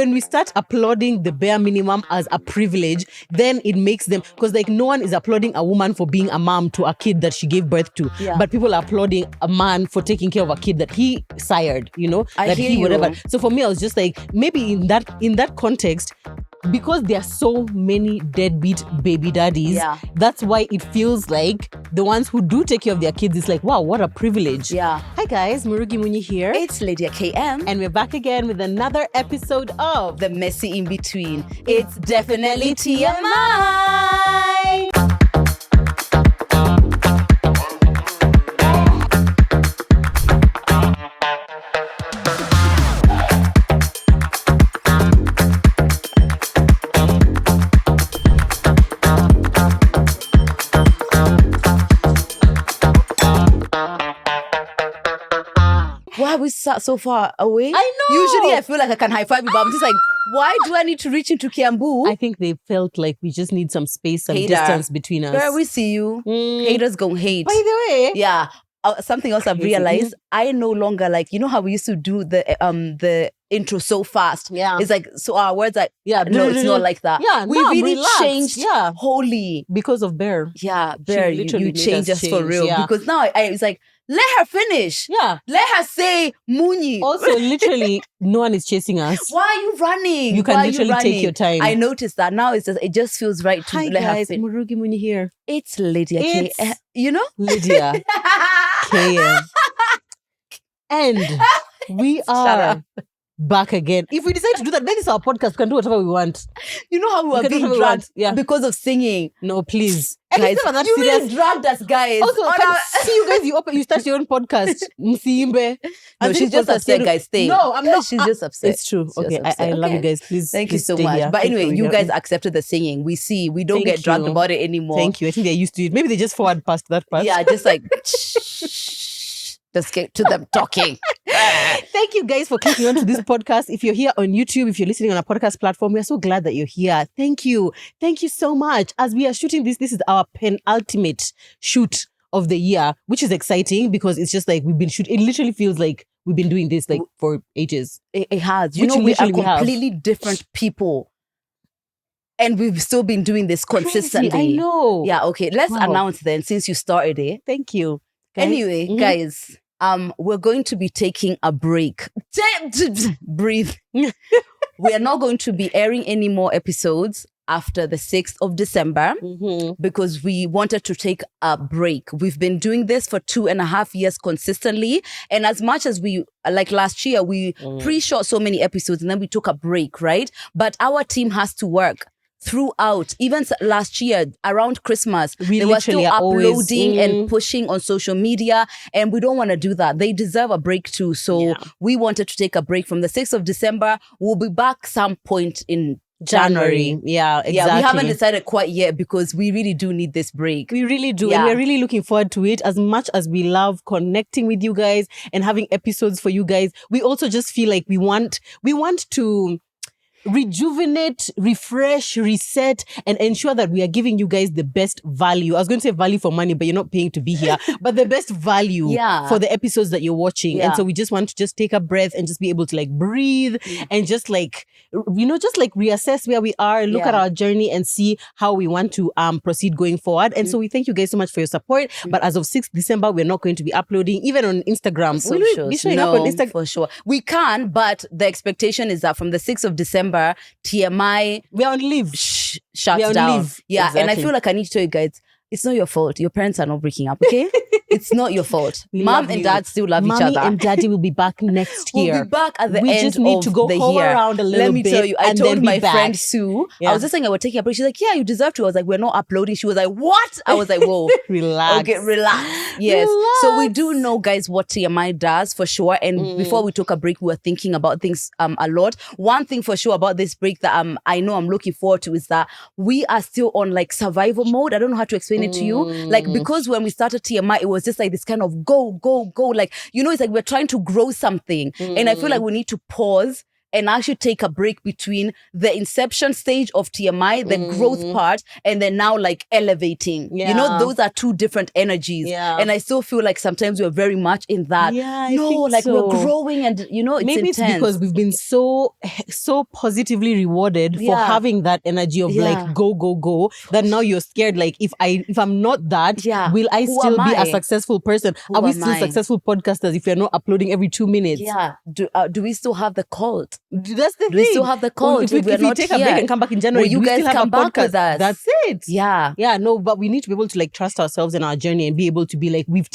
when we start applauding the bare minimum as a privilege, then it makes them, because like no one is applauding a woman for being a mom to a kid that she gave birth to, but people are applauding a man for taking care of a kid that he sired, whatever. So for me, I was just like, maybe in that context, because there are so many deadbeat baby daddies, that's why it feels like the ones who do take care of their kids, it's like, wow, what a privilege. Hi guys, Murugi Munyi here. It's Lydia KM. And we're back again with another episode of The Messy In Between. It's definitely TMI. Why are we so far away? I know. Usually I feel like I can high five you, but I'm just like, why do I need to reach into Kiambu? I think they felt like we just need some space, some distance between us. Girl, we see you. Haters gon' hate. By the way. Yeah. Something else I've realized, I no longer like, you know how we used to do the intro so fast? Yeah. It's like, so our words like, no, it's not like that. Yeah, we really changed wholly. Because of Bear. Yeah, Bear, you changed us for real. Yeah. Because now it's like, let her finish. Yeah. Let her say Munyi. Also, literally, no one is chasing us. Why are you running? You can literally take your time. I noticed that now. It just feels right to let her finish. Murugi Munyi here. It's Lydia K. You know? Lydia KM. And we are back again. If we decide to do that, then it's our podcast. We can do whatever we want. You know how we were being dragged because of singing? No, please. Guys, that you serious. really dragged us, guys. Also, see you guys, you start your own podcast. Msiimbe. No, she's just upset, guys. Stay. No, I'm not. She's just upset. It's true. Okay, I love you guys. Please. Thank you so stay much. here. But anyway, you guys accepted the singing. We don't get dragged about it anymore. Thank you. I think they're used to it. Maybe they just forward past that part. Yeah, just like, just get to them talking. Thank you guys for clicking onto this podcast. If you're here on YouTube, if you're listening on a podcast platform, we're so glad that you're here. Thank you. Thank you so much. As we are shooting this is our penultimate shoot of the year, which is exciting because it's just like we've been shooting. It literally feels like we've been doing this like for ages. It has. You know, we are completely different people. And we've still been doing this consistently. Crazy, I know. Yeah, okay. Let's announce then since you started it. Thank you. Guys. Anyway, guys, we're going to be taking a break. Breathe. We are not going to be airing any more episodes after the 6th of December because we wanted to take a break. We've been doing this for 2.5 years consistently. And as much as we, like last year, we pre-shot so many episodes and then we took a break, right? But our team has to work throughout. Even last year around Christmas, they were still uploading and pushing on social media, and we don't want to do that. They deserve a break too. So we wanted to take a break from the 6th of December. We'll be back some point in January. Yeah, exactly. Yeah, we haven't decided quite yet because we really do need this break. We really do. And we're really looking forward to it. As much as we love connecting with you guys and having episodes for you guys, we also just feel like we want to rejuvenate, refresh, reset, and ensure that we are giving you guys the best value. I was going to say value for money, but you're not paying to be here. But the best value for the episodes that you're watching. Yeah. And so we just want to just take a breath and just be able to like breathe and just like, just like reassess where we are, look at our journey and see how we want to proceed going forward. And so we thank you guys so much for your support. But as of 6th December, we're not going to be uploading even on Instagram. Will we be showing up on Instagram? For sure. We can, but the expectation is that from the 6th of December, TMI, we're on leave. Shuts down. Yeah, exactly. And I feel like I need to tell you guys, it's not your fault. Your parents are not breaking up, okay? It's not your fault. Mom and dad still love each other. Mommy and daddy will be back next year. We'll be back at the end of the year. We just need to go home around a little bit. Let me tell you, I told my friend Sue, I was just saying I would take a break. She's like, yeah, you deserve to. I was like, we're not uploading. She was like, what? I was like, whoa. Relax. Okay, relax. Yes. Relax. So we do know, guys, what TMI does for sure. And before we took a break, we were thinking about things a lot. One thing for sure about this break that I know I'm looking forward to is that we are still on like survival mode. I don't know how to explain it to you. Like, because when we started TMI, it was just like this kind of go. Like, you know, it's like we're trying to grow something. And I feel like we need to pause and actually take a break between the inception stage of TMI, the growth part, and then now like elevating. You know, Yeah. those are two different energies. Yeah. And I still feel like sometimes we're very much in that. Yeah, I no, think like so. we're growing and, you know, it's Maybe intense. it's because we've been so positively rewarded for Yeah. having that energy of like Yeah. go that now you're scared, like if I'm not that, Yeah. will I Who still am be I? a successful person? Who Are we am still I? successful podcasters if you're not uploading every 2 minutes? Yeah. Do we still have the cult? That's the Do we thing. still have the Or cult? if we not take a here? break and come back in January, Will you do we guys still have come a back podcast? with us? That's it. Yeah. Yeah, no, but we need to be able to like trust ourselves in our journey and be able to be like, we've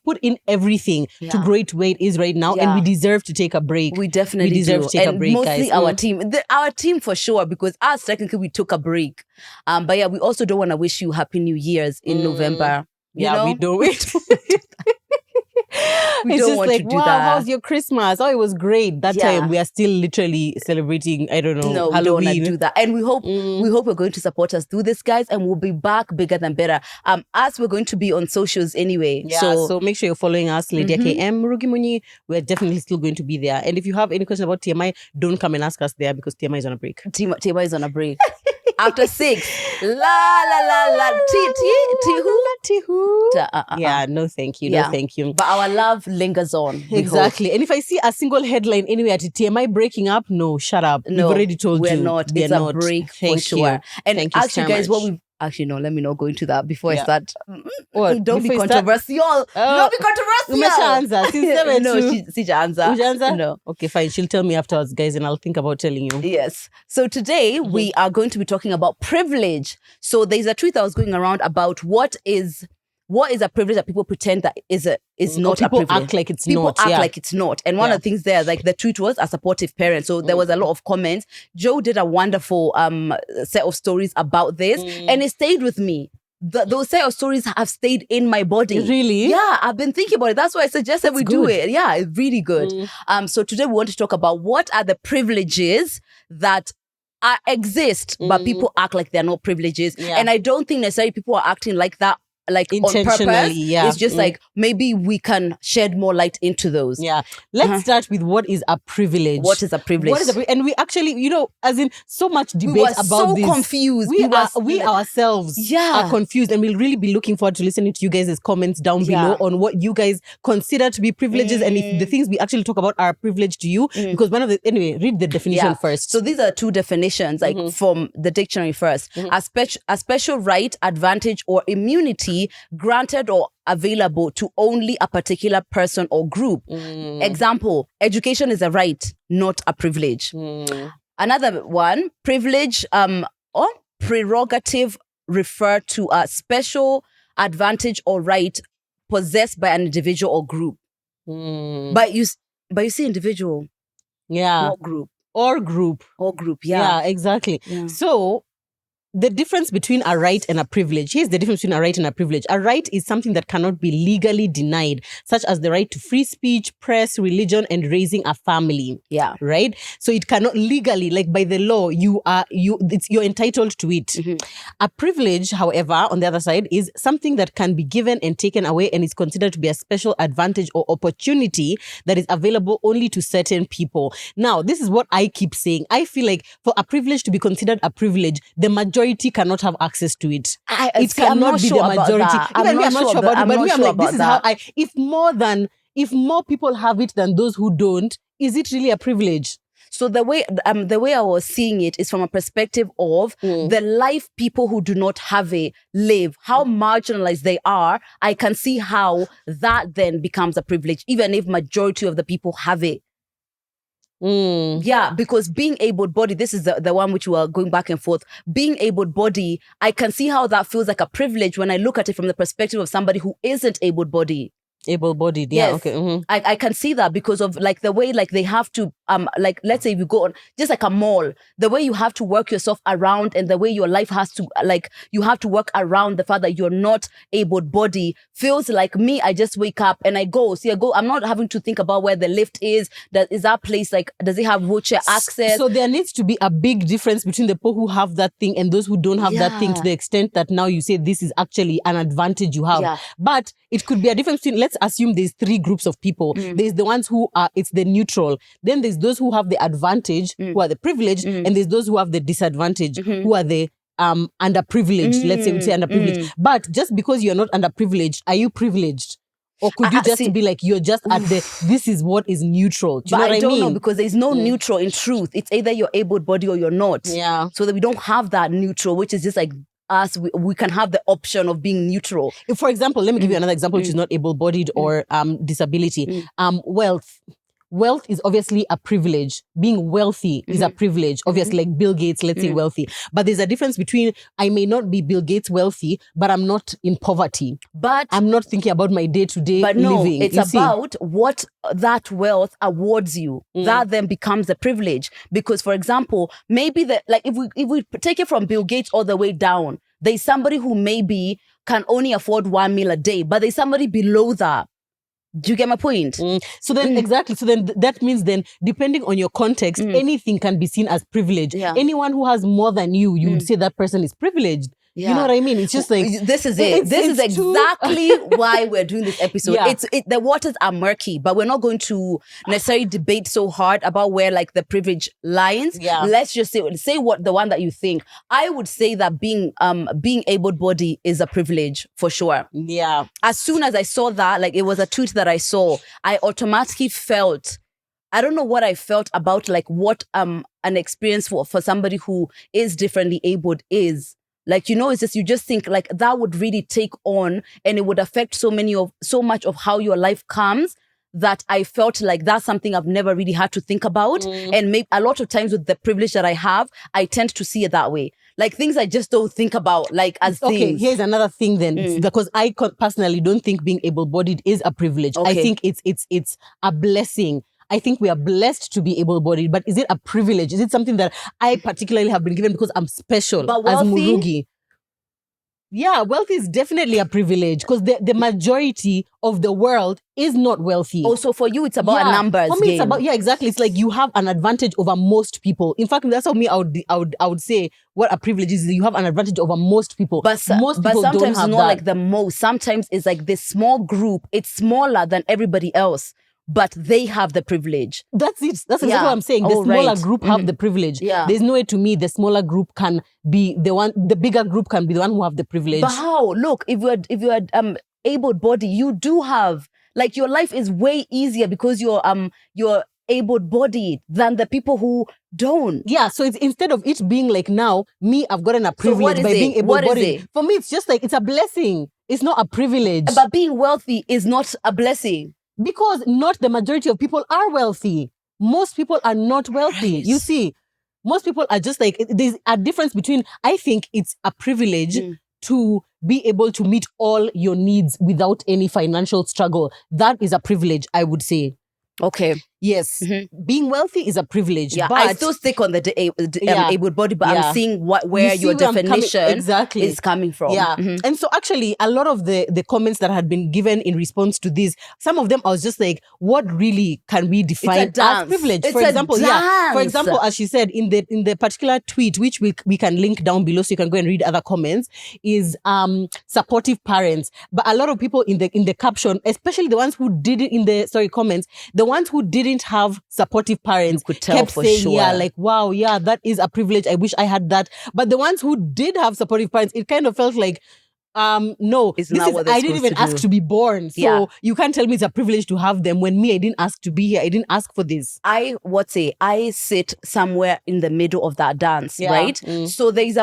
put in everything to Yeah. grow it to where it is right now, and Yeah. we deserve to take a break. We definitely deserve do. to take a And break, mostly guys. our team. Our team for sure, because us technically we took a break. But yeah, we also don't want to wish you Happy New Year's in November. You Yeah, know? we don't. We It's don't just want like, to do wow, that. how's your Christmas? Oh, it was great. That Yeah. time we are still literally celebrating, I don't know, No, we don't Halloween. want to do that. And we hope you're going to support us through this, guys, and we'll be back bigger than better. As we're going to be on socials anyway. Yeah, So so make sure you're following us, Lydia KM, Murugi Munyi. We're definitely still going to be there. And if you have any question about TMI, don't come and ask us there because TMI is on a break. Tima is on a break. After 6. La la la la. Who? Yeah, no thank you. Yeah. No thank you. But our love lingers on. we hope. Exactly. And if I see a single headline anywhere at TMI breaking up, no, shut up. No, We've already told we're you. not. We're It's not. a break Thank for sure. you. And Thank you actually, so guys, what much. we actually no, let me not go into that before I Yeah. start. What? Don't be Before you start- controversial. Don't be controversial. Umeshaanza. Since No, 7 sijaanza. Ujaanza? No. Okay, fine. She'll tell me afterwards, guys, and I'll think about telling you. Yes. So today we are going to be talking about privilege. So there's a tweet that was going around about what is a privilege that people pretend that is not a people privilege. act like it's People not, act yeah. like it's not. And one of the things there, like the tweet was a supportive parent. So there was a lot of comments. Joe did a wonderful set of stories about this, and it stayed with me. Those set of stories have stayed in my body. Really? Yeah, I've been thinking about it. That's why I suggested we do good. it. Yeah, it's really good. So today we want to talk about what are the privileges that exist, but people act like they're not privileges. Yeah. And I don't think necessarily people are acting like that, like on Intentionally, purpose. yeah. It's just like maybe we can shed more light into those. Yeah. Let's start with what is a privilege. What is a privilege? What is a and we actually, as in so much debate we were about so this. confused. We ourselves Yeah. are confused, and we'll really be looking forward to listening to you guys' comments down below on what you guys consider to be privileges and if the things we actually talk about are a privilege to you. Because anyway, read the definition first. So these are two definitions, like from the dictionary first. A special right, advantage, or immunity granted or available to only a particular person or group. Example, education is a right, not a privilege. Another one, privilege or prerogative refer to a special advantage or right possessed by an individual or group. But you see individual, Yeah. not group. Or group. Or group, Yeah, exactly. Yeah. So the difference between a right and a privilege. Here's the difference between a right and a privilege. A right is something that cannot be legally denied, such as the right to free speech, press, religion, and raising a family. Yeah. Right? So it cannot legally, like by the law, you're entitled to it. A privilege, however, on the other side, is something that can be given and taken away and is considered to be a special advantage or opportunity that is available only to certain people. Now, this is what I keep saying. I feel like for a privilege to be considered a privilege, the majority cannot have access to it. It cannot be the majority. Even me, I'm not sure about it, but me, I'm like, this is how if more people have it than those who don't, is it really a privilege? So the way I was seeing it is from a perspective of the life people who do not have it live, how marginalized they are. I can see how that then becomes a privilege, even if majority of the people have it. Yeah, because being able-bodied, this is the one which we are going back and forth. Being able-bodied, I can see how that feels like a privilege when I look at it from the perspective of somebody who isn't able-bodied. Able-bodied, yeah, Yes. okay. I can see that because of like the way like they have to like let's say if you go on just like a mall, the way you have to work yourself around and the way your life has to like you have to work around the fact that you're not able-bodied feels like me. I just wake up and I go. I'm not having to think about where the lift is. Is that place like does it have wheelchair access? So there needs to be a big difference between the people who have that thing and those who don't have that thing, to the extent that now you say this is actually an advantage you have. Yeah. But it could be a difference between, let's let's assume there's 3 groups of people. There's the ones who are, it's the neutral. Then there's those who have the advantage, who are the privileged, and there's those who have the disadvantage, who are the underprivileged. Let's say we say underprivileged. But just because you're not underprivileged, are you privileged? Or could you just be like, you're just at this is what is neutral? Do you know what I mean? I don't know, because there's no neutral in truth. It's either you're able-bodied or you're not. Yeah. So that we don't have that neutral, which is just like us. We can have the option of being neutral. For example, let me give you another example, which is not able-bodied or disability. Wealth is obviously a privilege. Being wealthy is a privilege. Obviously, like Bill Gates, let's say wealthy. But there's a difference between, I may not be Bill Gates wealthy, but I'm not in poverty. But I'm not thinking about my day-to-day But no, living. it's about what that wealth awards you. That then becomes a privilege. Because, for example, maybe if we take it from Bill Gates all the way down, there's somebody who maybe can only afford 1 meal a day, but there's somebody below that. Do you get my point? So then, exactly. So then that means then, depending on your context, anything can be seen as privilege. Yeah. Anyone who has more than you, you would say that person is privileged. Yeah. You know what I mean? It's just like, this is it. This is exactly why we're doing this episode. Yeah. The waters are murky, but we're not going to necessarily debate so hard about where like the privilege lies. Yeah. Let's just say what the one that you think. I would say that being able-bodied is a privilege for sure. Yeah. As soon as I saw that, like it was a tweet that I saw, I automatically felt, I don't know what I felt about like what an experience for somebody who is differently abled is. Like, you know, it's just, you just think like that would really take on, and it would affect so much of how your life comes, that I felt like that's something I've never really had to think about. And maybe a lot of times with the privilege that I have, I tend to see it that way. Like things I just don't think about, like as Okay, things. here's another thing then, because I personally don't think being able-bodied is a privilege. I think it's a blessing. I think we are blessed to be able-bodied, but is it a privilege? Is it something that I particularly have been given because I'm special But as wealthy? Murugi? Yeah, wealth is definitely a privilege, because the majority of the world is not wealthy. Also for you, it's about a numbers For me, game. it's about, exactly. It's like you have an advantage over most people. In fact, that's how I would say what a privilege is. You have an advantage over most people. But most people sometimes don't it's have not that. like the most. Sometimes it's like this small group. It's smaller than everybody else, but they have the privilege. That's it. That's exactly Yeah. what I'm saying. The Oh, smaller right. group have the privilege. Yeah. There's no way to me the smaller group can be the one, the bigger group can be the one who have the privilege. But how? Look, if you're able-bodied, you do have, like, your life is way easier because you're able-bodied than the people who don't. Yeah, so it's, instead of it being like, now me, I've gotten a privilege what is by it? being What is able-bodied. it? For me, it's just like, it's a blessing. It's not a privilege. But being wealthy is not a blessing. Because not the majority of people are wealthy. Most people are not wealthy. Right. You see, most people are just like, there's a difference between, I think it's a privilege to be able to meet all your needs without any financial struggle. That is a privilege, I would say. Okay. Yes, being wealthy is a privilege. Yeah, but I still stick on the able-bodied, but I'm seeing where You see your where I'm coming- definition is coming from. Yeah. And so actually, a lot of the comments that had been given in response to this, some of them I was just like, what really can we define as dance. privilege? It's For a example, dance. For example, as she said in the particular tweet, which we can link down below so you can go and read other comments, is supportive parents. But a lot of people in the caption, especially the ones who did it in the comments, the ones who didn't have supportive parents could tell kept for saying, sure. yeah, like, wow, yeah, that is a privilege. I wish I had that. But the ones who did have supportive parents, it kind of felt like, no, It's not what they're I didn't supposed even to ask do. to be born. So you can't tell me it's a privilege to have them when me, I didn't ask to be here. I didn't ask for this. I sit somewhere in the middle of that dance, Yeah. right? So there's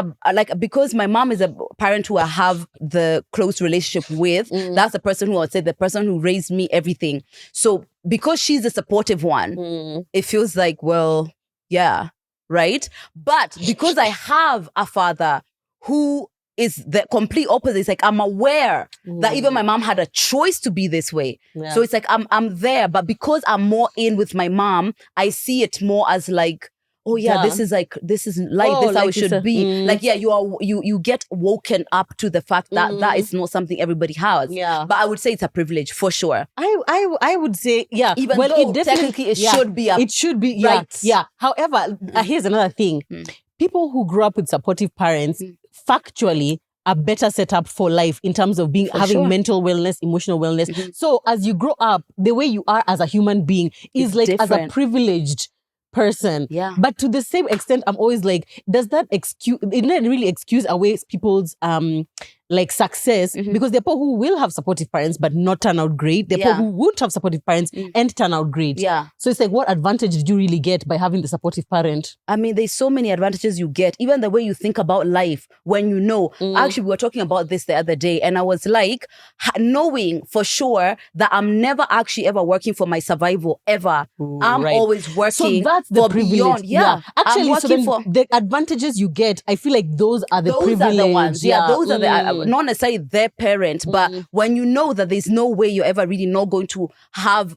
because my mom is a parent who I have the close relationship with, that's the person who I would say, the person who raised me, everything. So because she's the supportive one, it feels like, well, yeah, right? But because I have a father who is the complete opposite, it's like I'm aware that even my mom had a choice to be this way. Yeah. So it's like I'm there, but because I'm more in with my mom, I see it more as like, oh yeah, this is like this is like Oh, this is how like it should it's a- be. Like, yeah, you get woken up to the fact that that is not something everybody has. Yeah. But I would say it's a privilege for sure. I would say, yeah. Even well, though it definitely, technically it should be a it should be, yeah. right. Yeah. However, here's another thing. People who grew up with supportive parents, factually, a better setup for life in terms of having sure. mental wellness, emotional wellness. Mhm. So as you grow up, the way you are as a human being is It's like as a different. privileged person. Yeah. But to the same extent, I'm always like, does that excuse, it doesn't really excuse away people's like success, Mhm. because there are people who will have supportive parents but not turn out great. There are Yeah. people who won't have supportive parents Mm. and turn out great. Yeah. So it's like, what advantage did you really get by having the supportive parent? I mean, there's so many advantages you get, even the way you think about life when you know. Actually, we were talking about this the other day, and I was like, knowing for sure that I'm never actually ever working for my survival ever. I'm Right. always working So that's the for privilege. beyond. Yeah. Actually, I'm so working then for the advantages you get, I feel like those are the those privilege. are the ones. Yeah, those are the not necessarily their parent, but Mm. when you know that there's no way you're ever really not going to have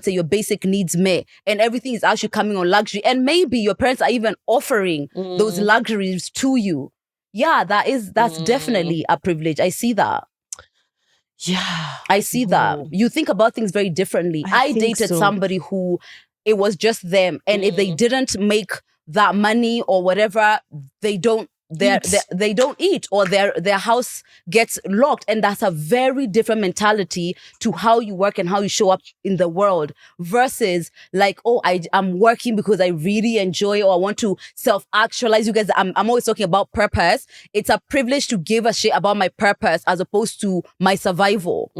your basic needs met, and everything is actually coming on luxury, and maybe your parents are even offering those luxuries to you. Yeah, that's definitely a privilege. I see that. Yeah. I see that. You think about things very differently. I think dated so. somebody who it was just them, and if they didn't make that money or whatever, they don't they don't eat, or their house gets locked. And that's a very different mentality to how you work and how you show up in the world, versus like, oh, I'm working because I really enjoy, or I want to self-actualize. You guys, I'm always talking about purpose. It's a privilege to give a shit about my purpose as opposed to my survival.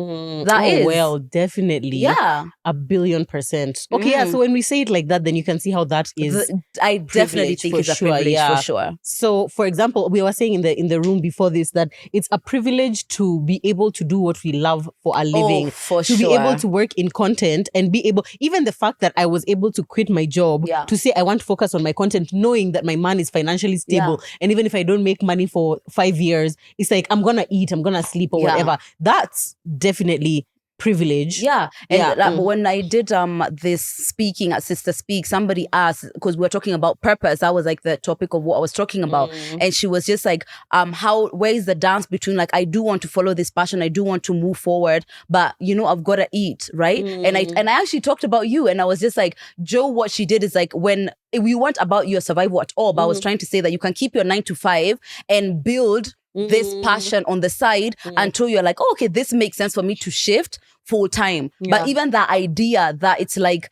That is. Well, definitely. Yeah. 1,000,000,000%. Okay, yeah. So when we say it like that, then you can see how that is. I definitely privilege think for it's a sure, privilege yeah. for sure. So, for example, we were saying in the room before this that it's a privilege to be able to do what we love for a living. For to sure. be able to work in content and be able, even the fact that I was able to quit my job Yeah. to say I want to focus on my content, knowing that my man is financially stable. And even if I don't make money for 5 years, it's like, I'm going to eat, I'm going to sleep or Yeah. whatever. That's definitely privilege. Yeah. And Yeah. like, when I did this speaking at Sister Speak, somebody asked, because we're talking about purpose, that was like the topic of what I was talking about. And she was just like, where is the dance between, like, I do want to follow this passion, I do want to move forward, but I've got to eat, right? And I actually talked about you, and I was just like, Joe, what she did is like, when we weren't about your survival at all, but I was trying to say that you can keep your 9 to 5 and build this passion on the side until you're like, oh, okay, this makes sense for me to shift full time. But even that idea that it's like,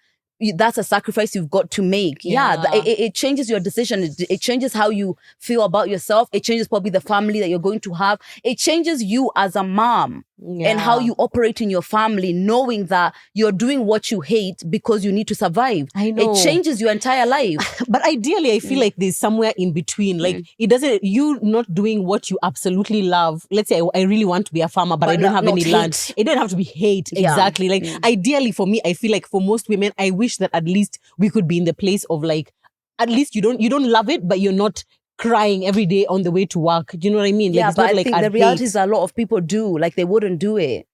that's a sacrifice you've got to make. It changes your decision. It changes how you feel about yourself. It changes probably the family that you're going to have. It changes you as a mom and how you operate in your family, knowing that you're doing what you hate because you need to survive. I know. It changes your entire life. But ideally, I feel like there's somewhere in between. Like, it doesn't, you not doing what you absolutely love. Let's say I really want to be a farmer, but I don't have any land. It doesn't have to be hate. Yeah. Exactly. Like, ideally for me, I feel like for most women, I wish that at least we could be in the place of like, at least you don't love it, but you're not crying every day on the way to work. Do you know what I mean? Like, Yeah, it's but not I like think the reality is a lot of people do. Like, they wouldn't do it.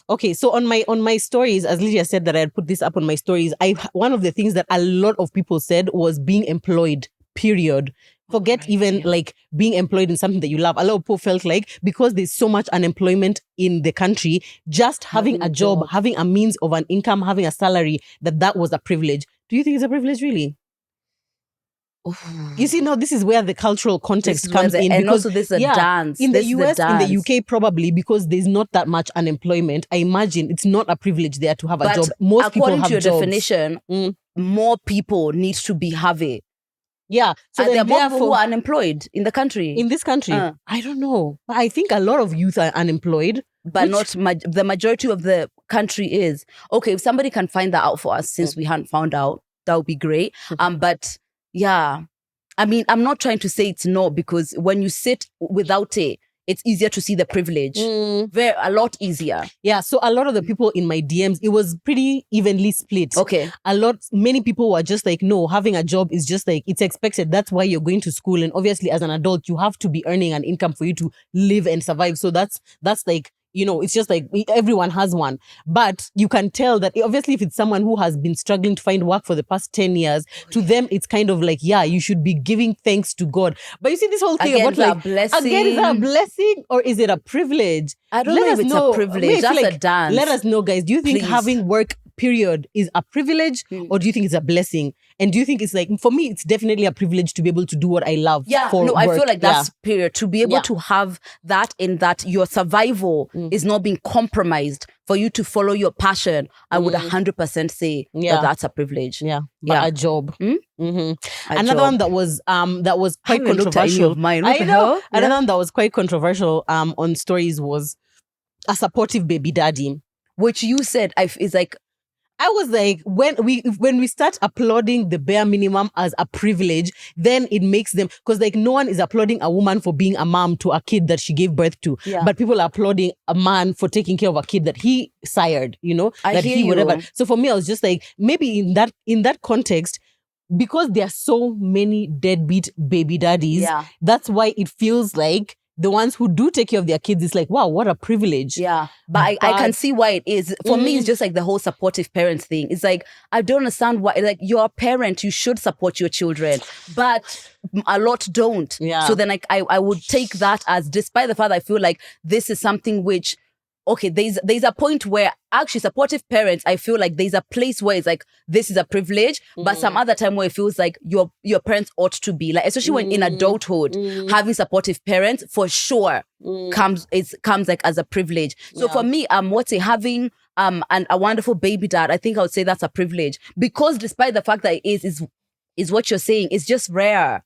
Okay, so on my stories, as Lydia said that I had put this up on my stories, one of the things that a lot of people said was being employed, period. Forget like being employed in something that you love. A lot of people felt like because there's so much unemployment in the country, just having a job, having a means of an income, having a salary, that was a privilege. Do you think it's a privilege, really? You see, now this is where the cultural context comes in. And because, also this is a dance. In the This is US, in the dance. UK, probably because there's not that much unemployment, I imagine it's not a privilege there to have a job. Most people according have to your jobs. definition, more people need to be having. Yeah. So and there are more people who therefore, are unemployed in the country. in this country, I don't know. I think a lot of youth are unemployed. But the majority of the country is. Okay, if somebody can find that out for us, since we hadn't found out, that would be great. But yeah, I mean, I'm not trying to say it's not, because when you sit without it, it's easier to see the privilege. A lot easier. Yeah, so a lot of the people in my DMs, it was pretty evenly split. Okay. Many people were just like, no, having a job is just like, it's expected. That's why you're going to school. And obviously as an adult, you have to be earning an income for you to live and survive. So that's like, it's just like everyone has one. But you can tell that obviously if it's someone who has been struggling to find work for the past 10 years, to them, it's kind of like, yeah, you should be giving thanks to God. But you see this whole thing Again, about like, blessing. again, is that a blessing or is it a privilege? I don't know if it's a privilege. That's a dance. Let us know, guys. Do you think Please. having work period is a privilege or do you think it's a blessing? And do you think it's like, for me, it's definitely a privilege to be able to do what I love. Yeah, for no, I work. feel like that's period. To be able Yeah. to have that in that your survival is not being compromised for you to follow your passion, I would 100% say Yeah. that's a privilege. Yeah, but Yeah. a job. A Another job. one that was quite haven't looked at any controversial. of mine. What I the know. hell? Another Yeah. one that was quite controversial on stories was a supportive baby daddy. Which you said is like, I was like, when we start applauding the bare minimum as a privilege, then it makes them, because like no one is applauding a woman for being a mom to a kid that she gave birth to, Yeah. but people are applauding a man for taking care of a kid that he sired, you know, I that hear he whatever. you. So for me, I was just like, maybe in that context, because there are so many deadbeat baby daddies, Yeah. that's why it feels like the ones who do take care of their kids, it's like, wow, what a privilege. yeah. But I can But- see why it is. For me, it's just like the whole supportive parents thing. It's like, I don't understand why, like, you're a parent, you should support your children. But a lot don't. Yeah. So then I would take that as, despite the fact that I feel like this is something which, okay, there's a point where actually supportive parents, I feel like there's a place where it's like, this is a privilege, but some other time where it feels like your parents ought to be like, especially when in adulthood, having supportive parents for sure comes like as a privilege. So for me, what's it, having a wonderful baby dad, I think I would say that's a privilege, because despite the fact that it is what you're saying, it's just rare.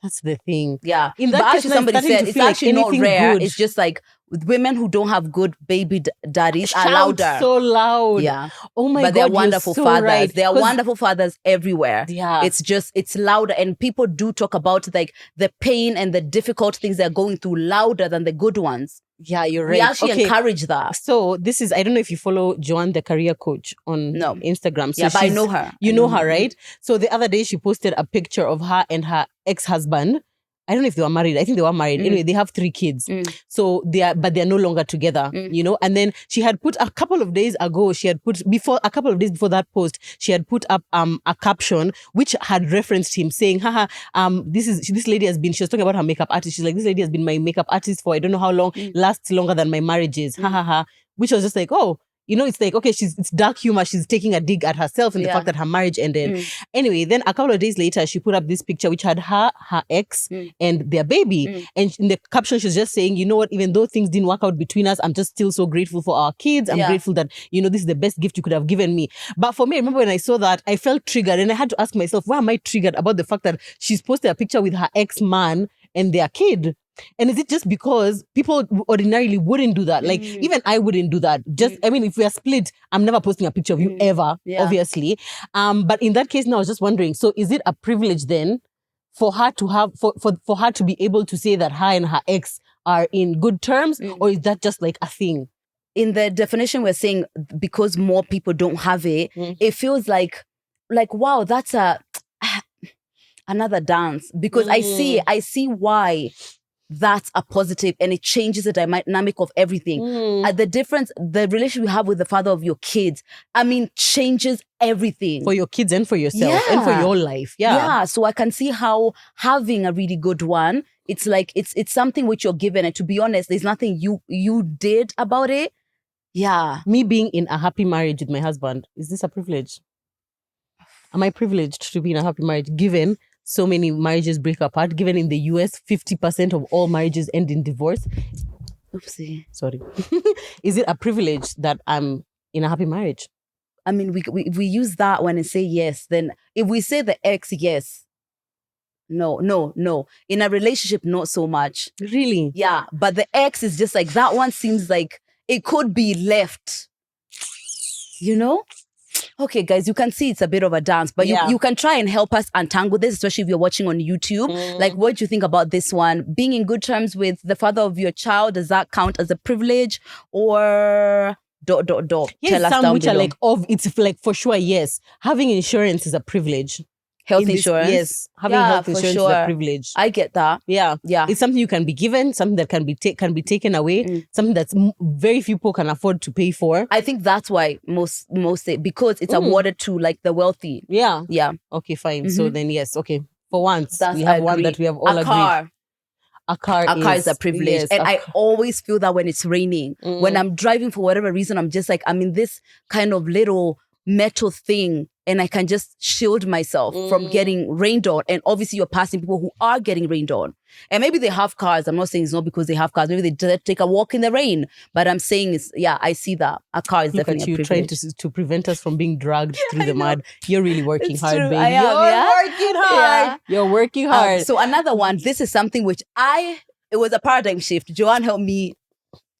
That's the thing. Yeah. In that But case, actually now I'm somebody starting said to it's feel like actually not anything rare. good. It's just like women who don't have good baby daddies are Shout louder. so loud. Yeah. Oh my But God, they're you're wonderful so fathers. right. They are 'Cause- wonderful fathers everywhere. Yeah. It's louder, and people do talk about like the pain and the difficult things they're going through louder than the good ones. Yeah, you're right. We actually Okay. encourage that. So this is, I don't know if you follow Joanne, the career coach, on No. Instagram. So Yeah, but I she's- know her. You I know know her, her. right? So the other day she posted a picture of her and her ex-husband. I don't know if they were married. I think they were married. Anyway, they have 3 kids. So they're no longer together, you know? And then she had put a couple of days ago, a couple of days before that post, she had put up a caption which had referenced him saying, haha, this lady has been, she was talking about her makeup artist. She's like, this lady has been my makeup artist for I don't know how long, lasts longer than my marriage is. Ha ha ha. Which was just like, oh, you know, it's like, okay, it's dark humor. She's taking a dig at herself and the Yeah. fact that her marriage ended. Anyway, then a couple of days later, she put up this picture which had her ex, and their baby. And in the caption, she's just saying, you know what, even though things didn't work out between us, I'm just still so grateful for our kids. I'm Yeah. grateful that, you know, this is the best gift you could have given me. But for me, I remember when I saw that, I felt triggered, and I had to ask myself, why am I triggered about the fact that she's posted a picture with her ex-man and their kid? And is it just because people ordinarily wouldn't do that? Like, even I wouldn't do that. Just, I mean, if we are split, I'm never posting a picture of you ever, Yeah. obviously. But in that case, now I was just wondering, so is it a privilege then for her to have, for her to be able to say that her and her ex are in good terms, or is that just like a thing? In the definition we're saying, because more people don't have it, it feels like wow, that's another dance. Because I see why that's a positive, and it changes the dynamic of everything. The difference, the relationship you have with the father of your kids, I mean, changes everything. For your kids and for yourself and for Yeah. your life. Yeah. So I can see how having a really good one, it's like it's something which you're given, and to be honest, there's nothing you did about it. Yeah. Me being in a happy marriage with my husband, is this a privilege? Am I privileged to be in a happy marriage given so many marriages break apart, given in the US 50% of all marriages end in divorce? Oopsie. Sorry. Is it a privilege that I'm in a happy marriage? I mean, we use that when I say yes. Then if we say the ex, yes. No. In a relationship, not so much. Really? Yeah. But the ex is just like, that one seems like it could be left. You know? Okay, guys, you can see it's a bit of a dance, but Yeah. you can try and help us untangle this, especially if you're watching on YouTube. Like, what do you think about this one? Being in good terms with the father of your child, does that count as a privilege, or ... Here's Tell us some down which below. are like, it's like for sure, yes. Having insurance is a privilege. Health In this- insurance. Yes. Having Yeah, health for insurance is sure. a privilege. I get that. Yeah. Yeah. It's something you can be given, something that can be taken away, something that's very few people can afford to pay for. I think that's why most say, because it's awarded to like the wealthy. Yeah. Yeah. Okay, fine. So then yes, okay. For once, That's we have I one agree. that we have all a agreed. car. A car A car is a privilege. yes, And a I car- always feel that when it's raining. When I'm driving for whatever reason, I'm just like, I'm in this kind of little metal thing and I can just shield myself from getting rained on. And obviously you're passing people who are getting rained on. And maybe they have cars. I'm not saying it's not because they have cars. Maybe they just take a walk in the rain. But I'm saying I see that. A car is Look at definitely you a trying privilege. to prevent us from being dragged through the mud. You're really working It's hard, true. baby. I am, You're yeah? working hard. Yeah. You're working hard. So another one, this is something which it was a paradigm shift. Joanne helped me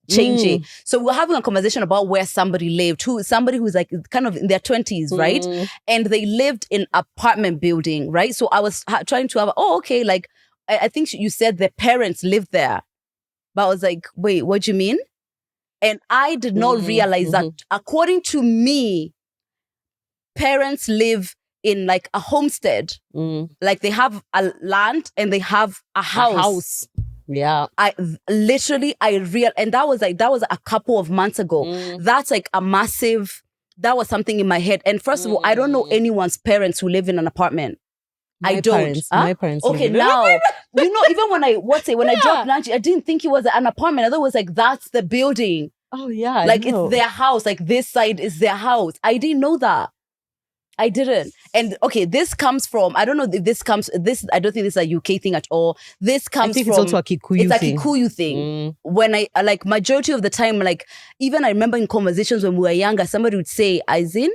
change it. So we're having a conversation about where somebody lived, somebody who's like kind of in their 20s, right? And they lived in apartment building, right? So I was trying to have, like, I think you said their parents lived there. But I was like, wait, what do you mean? And I did not realize that according to me, parents live in like a homestead. Like they have a land and they have a house. Yeah. And that was a couple of months ago. That's like that was something in my head. And first of all, I don't know anyone's parents who live in an apartment. I don't. My parents. Okay, now, even when I dropped lunch, I didn't think it was an apartment. I thought it was like, that's the building. Oh, yeah. Like it's their house. Like this side is their house. I didn't know that. I didn't. And okay, this comes from, I don't know if I don't think this is a UK thing at all. This comes I think from, it's also a Kikuyu it's thing. a Kikuyu thing. When I, like, majority of the time, like, even I remember in conversations when we were younger, somebody would say, Aizin,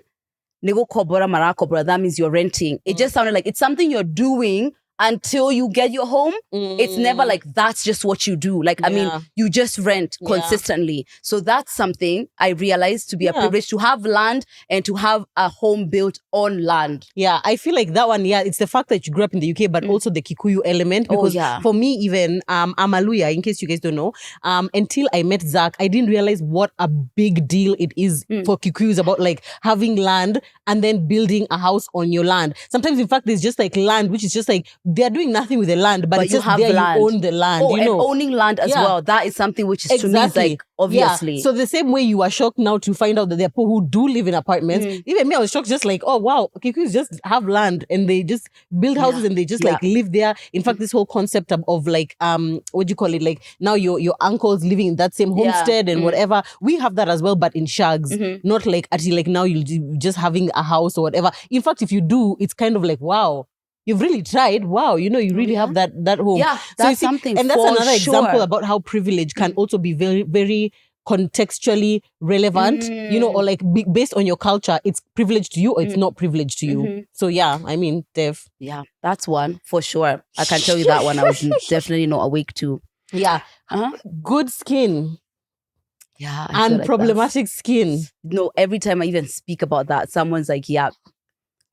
nego kobora mara kobora, that means you're renting. It just sounded like it's something you're doing until you get your home. It's never like that's just what you do. Like, I mean, you just rent consistently. So that's something I realized to be a privilege, to have land and to have a home built on land. Yeah, I feel like that one, it's the fact that you grew up in the UK, but also the Kikuyu element. Because for me, even, I'm a Luya, in case you guys don't know, until I met Zach, I didn't realize what a big deal it is for Kikuyus about like having land and then building a house on your land. Sometimes, in fact, there's just like land, which is just like, they're doing nothing with the land, but it's you just have there, land. you own the land. And owning land as well. That is something which is to me is like, obviously. Yeah. So the same way you are shocked now to find out that there are people who do live in apartments. Even me, I was shocked, just like, oh wow, Kikuyus just have land and they just build houses and they just like live there. In fact, this whole concept of like, what do you call it? Like now your uncles living in that same homestead and whatever. We have that as well, but in shags. Not like actually like now you just having a house or whatever. In fact, if you do, it's kind of like, wow, you've really tried. Wow, you really have that home. Yeah, that's something. And that's another example about how privilege can also be very, very contextually relevant, or like based on your culture, it's privilege to you or it's not privilege to you. So yeah, I mean, Dev. Yeah, that's one for sure. I can tell you that one I was definitely not awake to. Yeah. Good skin. Yeah. And problematic skin. No, every time I even speak about that, someone's like, yeah.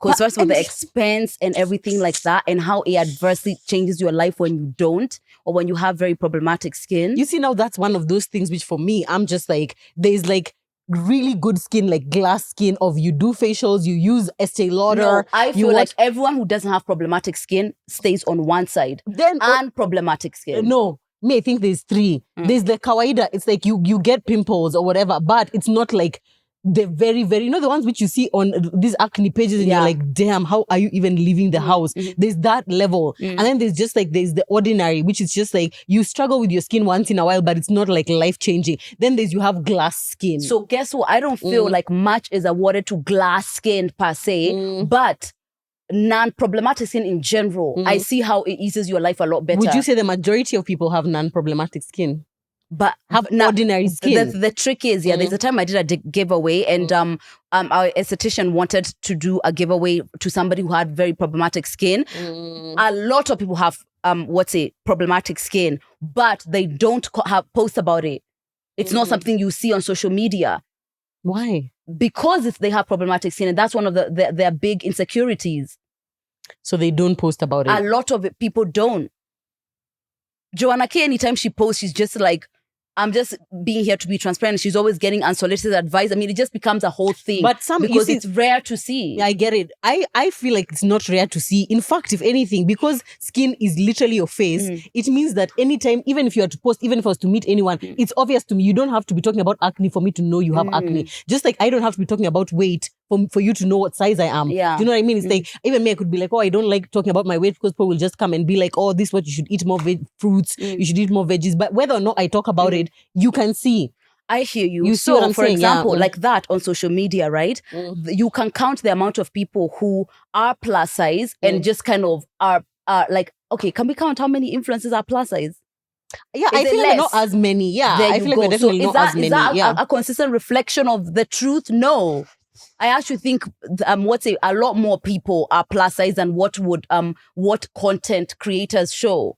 Because first of all, the expense and everything like that, and how it adversely changes your life when you don't, or when you have very problematic skin. You see, now that's one of those things which for me, I'm just like, there's like really good skin, like glass skin of you do facials, you use Estee Lauder. No, I feel like everyone who doesn't have problematic skin stays on one side. Then problematic skin. No. Me, I think there's three. There's the kawaida. It's like you get pimples or whatever, but it's not like the very, very, the ones which you see on these acne pages and you're like, damn, how are you even leaving the house? There's that level. And then there's just like, there's the ordinary, which is just like, you struggle with your skin once in a while, but it's not like life-changing. Then you have glass skin. So guess what? I don't feel like much is awarded to glass skin per se, but non-problematic skin in general, I see how it eases your life a lot better. Would you say the majority of people have non-problematic skin? But have ordinary skin. The trick is, there's a time I did a giveaway and our esthetician wanted to do a giveaway to somebody who had very problematic skin. A lot of people have problematic skin, but they don't post about it. It's not something you see on social media. Why? Because they have problematic skin, and that's one of their big insecurities. So they don't post about it. A lot of people don't. Joanna K, anytime she posts, she's just like, I'm just being here to be transparent. She's always getting unsolicited advice. I mean, it just becomes a whole thing. But because it's rare to see. I get it. I feel like it's not rare to see. In fact, if anything, because skin is literally your face, it means that anytime, even if you are to post, even if I was to meet anyone, it's obvious to me. You don't have to be talking about acne for me to know you have acne. Just like I don't have to be talking about weight for you to know what size I am. Yeah. Do you know what I mean? It's like, even me, I could be like, oh, I don't like talking about my weight because people will just come and be like, oh, this is what you should eat more fruits. You should eat more veggies. But whether or not I talk about it, you can see. I hear you. You see what I'm for saying? Yeah. example, like that on social media, right? You can count the amount of people who are plus size and just kind of are like, okay, can we count how many influencers are plus size? Yeah, Is I it feel like we're not less? as many. Yeah, There I you feel like go. we're definitely so not as many. is that Yeah. a consistent reflection of the truth? No. I actually think a lot more people are plus size than what content creators show.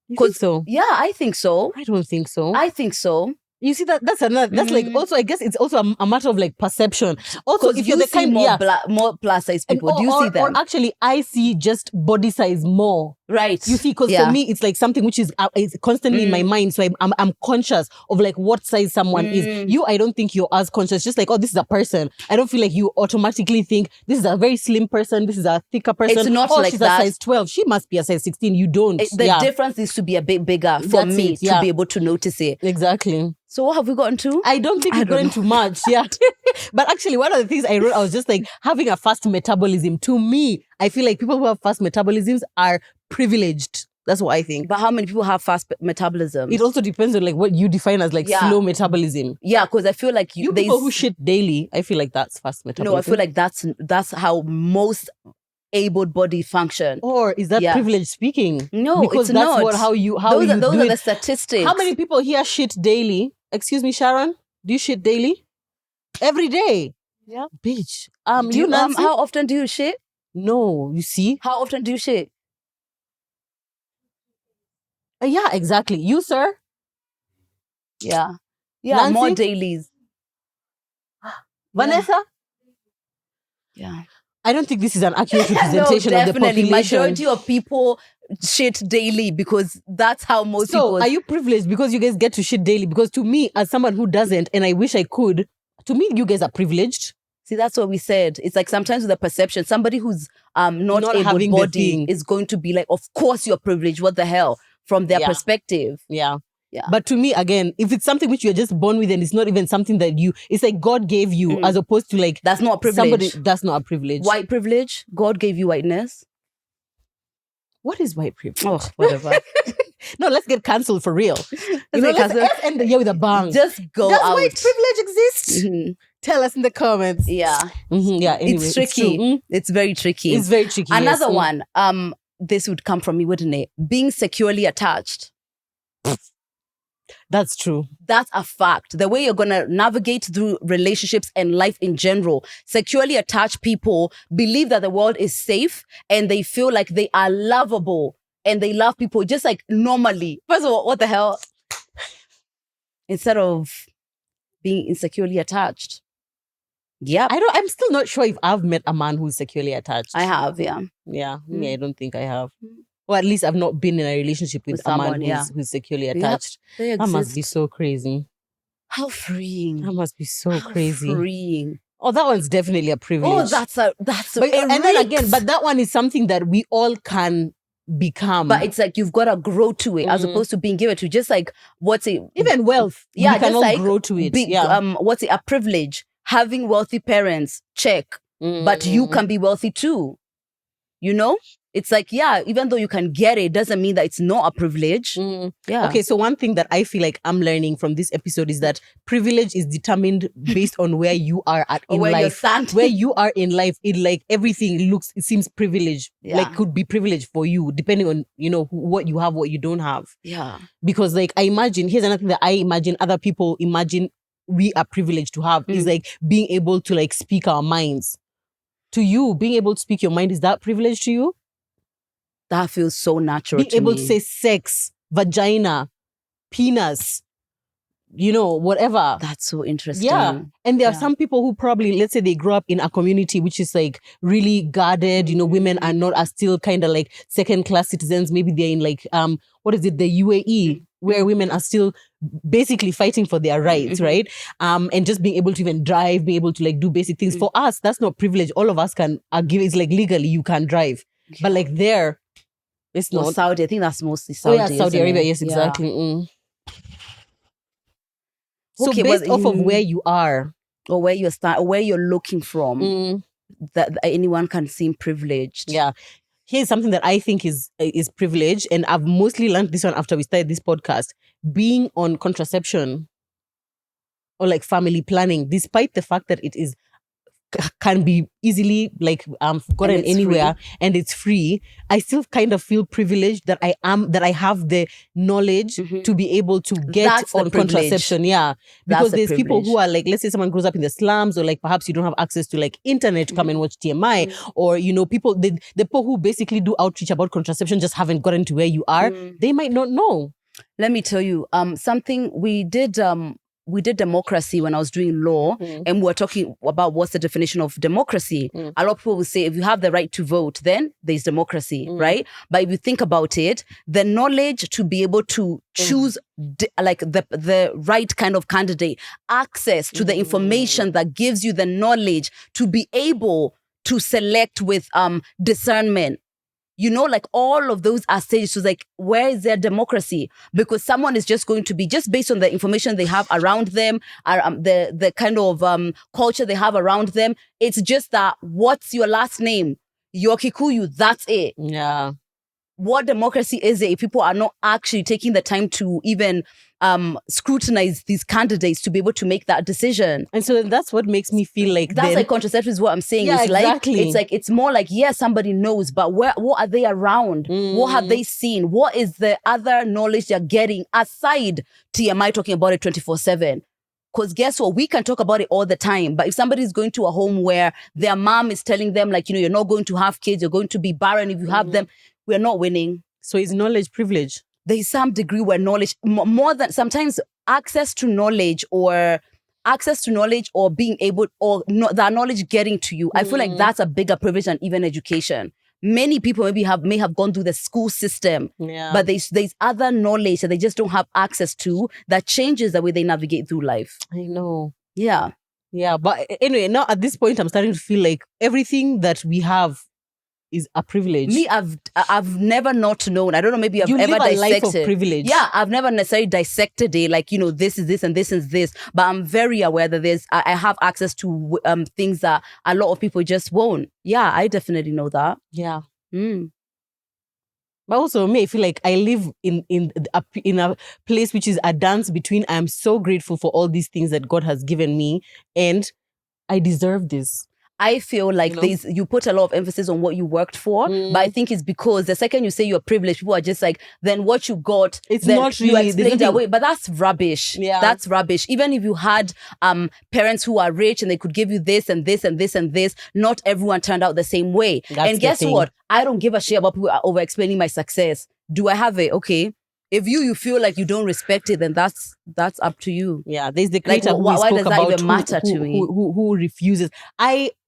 You think so? Yeah, I think so. I don't think so. I think so. You see that's another. That's like also. I guess it's also a matter of like perception. Also, Because if you're you the see kind, more plus size people, do you or, see them? Or actually, I see just body size more. Right. You see, because for me, it's like something which is constantly in my mind. So I'm conscious of like what size someone is. You, I don't think you're as conscious. Just like, oh, this is a person. I don't feel like you automatically think this is a very slim person. This is a thicker person. It's not oh, like she's that. a size 12. She must be a size 16. You don't. The difference needs to be a bit bigger for That's me it, yeah. to be able to notice it. Exactly. So what have we gotten to? I don't think we've gotten too much. Yeah. But actually, one of the things I wrote, I was just like, having a fast metabolism, to me, I feel like people who have fast metabolisms are privileged. That's what I think. But how many people have fast metabolism? It also depends on like what you define as like slow metabolism. Yeah, because I feel like you people who shit daily, I feel like that's fast metabolism. No, I feel like that's how most able-bodied function. Or is that privilege speaking? No, because it's that's not. What those are the statistics. How many people here shit daily? Excuse me, Sharon, do you shit daily? Every day. Yeah, bitch. Nancy? How often do you shit? No, you see. How often do you shit? Yeah, exactly. You, sir? Yeah. Yeah, Nancy? more dailies. Vanessa? Yeah. I don't think this is an accurate representation of the population. Majority of people shit daily because that's how most people... So, are you privileged because you guys get to shit daily? Because to me, as someone who doesn't, and I wish I could, to me, you guys are privileged. See, that's what we said. It's like sometimes with the perception, somebody who's not able-bodied is going to be like, of course you're privileged. What the hell? From their perspective. Yeah. But to me, again, if it's something which you're just born with and it's not even something that it's like God gave you as opposed to like... That's not a privilege. That's not a privilege. White privilege? God gave you whiteness? What is white privilege? Oh, whatever. No, let's get cancelled for real. Let's end the year with a bang. Just go Does out. White privilege exist? Mm-hmm. Tell us in the comments. Yeah. Mm-hmm. Yeah, anyway, it's tricky. It's very tricky. It's very tricky. Another one, this would come from me, wouldn't it? Being securely attached. That's true. That's a fact. The way you're going to navigate through relationships and life in general, securely attached people believe that the world is safe and they feel like they are lovable and they love people just like normally. First of all, what the hell? Instead of being insecurely attached. Yeah. I'm still not sure if I've met a man who's securely attached. I have, yeah. Yeah, me, I don't think I have. Or at least I've not been in a relationship with someone who's securely attached. Yep, that must be so crazy. How freeing. That must be so crazy. Freeing. Oh, that one's definitely a privilege. Oh, that's and then again, but that one is something that we all can become. But it's like you've got to grow to it as opposed to being given to. Just like even wealth. Yeah, we can all grow to it. A privilege. Having wealthy parents, check. But you can be wealthy too. You know? It's like, yeah, even though you can get it, doesn't mean that it's not a privilege. Yeah. Okay, so one thing that I feel like I'm learning from this episode is that privilege is determined based on where you are in life. Where you are in life, it seems privileged. Yeah. Like could be privileged for you, depending on, what you have, what you don't have. Yeah. Because like I imagine, here's another thing that I imagine other people imagine we are privileged to have is like being able to like speak our minds. To you, being able to speak your mind, is that privilege to you? That feels so natural to me. Being able to say sex, vagina, penis, whatever. That's so interesting. Yeah. And there are some people who probably, let's say they grow up in a community which is like really guarded, women are still kind of like second-class citizens. Maybe they're in like, the UAE, where women are still basically fighting for their rights, right? And just being able to even drive, being able to like do basic things. For us, that's not privilege. All of us it's like legally you can drive. Yeah. But like there, it's not. Saudi, I think that's mostly Saudi. Oh yeah, Saudi Arabia, yes, exactly. Yeah. So based off of where you are. Or where you start, or where you're looking from, that anyone can seem privileged. Yeah. Here's something that I think is privilege, and I've mostly learned this one after we started this podcast. Being on contraception. or like family planning, despite the fact that it is can be easily like gotten it's anywhere and it's free, I still kind of feel privileged that I have the knowledge to be able to get That's the on privilege. contraception. Yeah. Because That's the there's people privilege. who are like, let's say someone grows up in the slums, or like perhaps you don't have access to like internet to come and watch TMI, or you know, people the people who basically do outreach about contraception just haven't gotten to where you are. They might not know. Let me tell you, something we did democracy when I was doing law, and we were talking about what's the definition of democracy. A lot of people will say if you have the right to vote, then there's democracy, right? But if you think about it, the knowledge to be able to choose like the right kind of candidate, access to the information that gives you the knowledge to be able to select with discernment. You know, like all of those are stages. So like, where is their democracy? Because someone is just going to be, just based on the information they have around them, the kind of culture they have around them. It's just that, what's your last name? You're Kikuyu, that's it. Yeah. What democracy is it if people are not actually taking the time to even scrutinize these candidates to be able to make that decision? And so then that's what makes me feel like that's then, like contraception is what I'm saying. Yeah, It's exactly. like it's more like, yes, somebody knows, but what are they around? What have they seen? What is the other knowledge they're getting aside TMI talking about it 24/7? Because guess what? We can talk about it all the time. But if somebody's going to a home where their mom is telling them, like, you know, you're not going to have kids, you're going to be barren if you have them, we're not winning. So is knowledge privilege? There is some degree where knowledge, more than sometimes access to knowledge or being able, or that knowledge getting to you. I feel like that's a bigger privilege than even education. Many people may have gone through the school system, but there's other knowledge that they just don't have access to that changes the way they navigate through life. I know. Yeah. Yeah. But anyway, now at this point, I'm starting to feel like everything that we have is a privilege. Me, I've never not known. I don't know, maybe I've You ever live a dissected. life of privilege. Yeah, I've never necessarily dissected it, like, you know, this is this and this is this. But I'm very aware that I have access to things that a lot of people just won't. Yeah, I definitely know that. Yeah. But also, me, I feel like I live in a place which is a dance between I am so grateful for all these things that God has given me, and I deserve this. I feel like you put a lot of emphasis on what you worked for, but I think it's because the second you say you're privileged, people are just like, then what you got, it's then not really, you explain that way. But that's rubbish. Yeah. That's rubbish. Even if you had parents who are rich and they could give you this and this and this and this, not everyone turned out the same way. And guess what? I don't give a shit about people over explaining my success. Do I have it? Okay. If you feel like you don't respect it, then that's up to you. Yeah, there's the creator like, why does that even matter to me? Who refuses.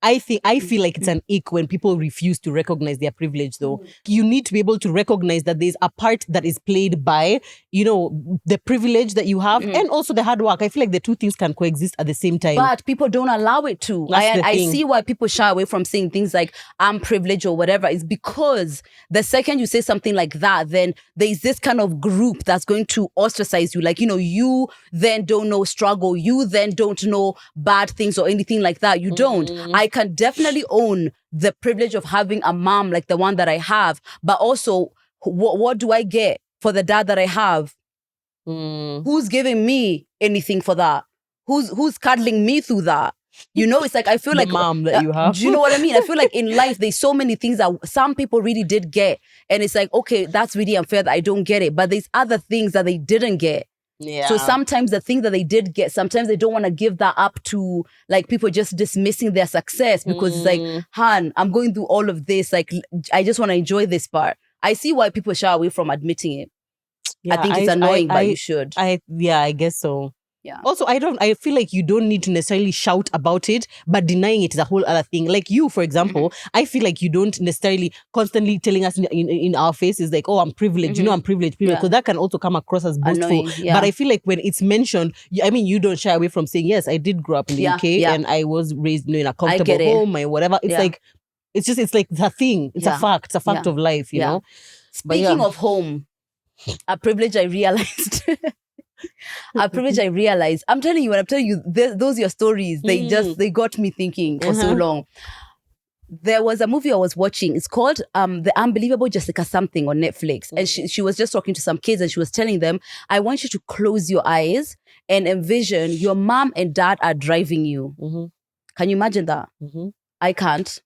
I feel like it's an ick when people refuse to recognize their privilege, though. You need to be able to recognize that there's a part that is played by, you know, the privilege that you have and also the hard work. I feel like the two things can coexist at the same time. But people don't allow it to. I see why people shy away from saying things like, I'm privileged or whatever. It's because the second you say something like that, then there's this kind of group that's going to ostracize you. Like, you know, you then don't know struggle. You then don't know bad things or anything like that. You don't. I can definitely own the privilege of having a mom like the one that I have, but also what do I get for the dad that I have? Who's giving me anything for that? Who's cuddling me through that? You know, it's like, I feel like mom that you have. Do you know what I mean? I feel like in life, there's so many things that some people really did get. And it's like, okay, that's really unfair that I don't get it. But there's other things that they didn't get. Yeah. So sometimes the thing that they did get, sometimes they don't want to give that up to like people just dismissing their success because it's like, Han, I'm going through all of this. Like, I just want to enjoy this part. I see why people shy away from admitting it. Yeah, I think it's annoying, but you should. I guess so. Yeah. Also, I feel like you don't need to necessarily shout about it, but denying it is a whole other thing. Like you, for example, I feel like you don't necessarily constantly telling us in our faces like, oh, I'm privileged, you know, I'm privileged, because that can also come across as boastful. But I feel like when it's mentioned, I mean, you don't shy away from saying, yes, I did grow up in the UK and I was raised, you know, in a comfortable home or whatever. It's like, it's like the thing. It's a fact. It's a fact of life, you know. Speaking of home, a privilege I realized. I'm telling you, those your stories, they got me thinking for so long. there was a movie I was watching. It's called The Unbelievable Jessica Something on Netflix. And she was just talking to some kids and she was telling them, I want you to close your eyes and envision your mom and dad are driving you. Mm-hmm. Can you imagine that? Mm-hmm. I can't.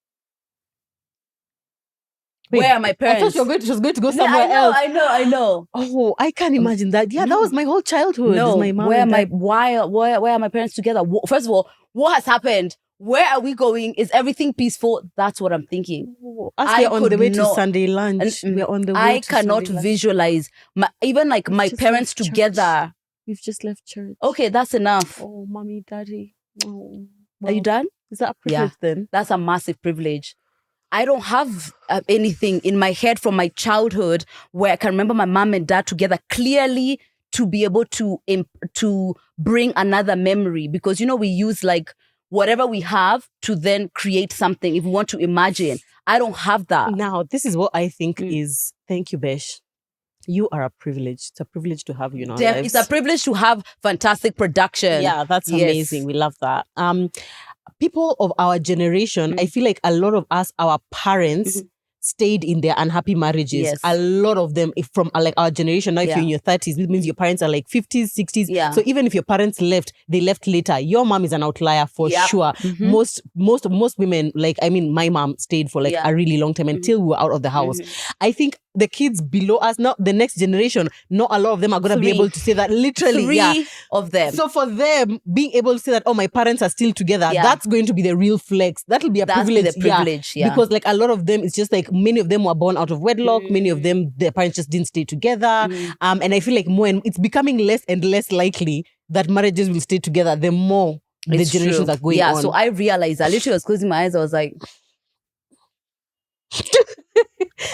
Wait, Where are my I parents? thought she was going to go No, somewhere else. I know. Oh, I can't imagine that. Yeah, that no. was my whole childhood. No, is my mom where and my dad. why are my parents together? First of all, what has happened? Where are we going? Is everything peaceful? That's what I'm thinking. Oh, us, I we're on the could way to not- Sunday lunch. And, We're on the way I to cannot Sunday lunch. visualize even like We've my just parents left church. together. We've just left church. Okay, that's enough. Oh, mommy, daddy. Oh, Are you wow. done? Is that a Yeah. privilege then? That's a massive privilege. I don't have anything in my head from my childhood where I can remember my mom and dad together clearly to be able to bring another memory, because we use like whatever we have to then create something if we want to imagine. I don't have that. Now, this is what I think Mm. is. Thank you, Besh. You are a privilege. It's a privilege to have you in our lives. It's a privilege to have fantastic production. Yeah, that's Yes. amazing. We love that. People of our generation, I feel like a lot of us, our parents, stayed in their unhappy marriages. Yes. A lot of them, if from like our generation, now if Yeah. you're in your 30s, it means your parents are like 50s, 60s. Yeah. So even if your parents left, they left later. Your mom is an outlier for Yep. sure. Mhm. Most women, like my mom stayed for like Yeah. a really long time until we were out of the house. I think the kids below us, now the next generation, not a lot of them are gonna be Three. able to say that literally. Three Yeah. of them. So for them, being able to say that, oh, my parents are still together, Yeah. that's going to be the real flex. That'll be a That's privilege. the privilege. Yeah. Because like a lot of them, it's just like many of them were born out of wedlock. Many of Mm. them, their parents just didn't stay together. And I feel like it's becoming less and less likely that marriages will stay together the more the It's generations true. are going yeah, on. so I realized, I literally was closing my eyes. I was like,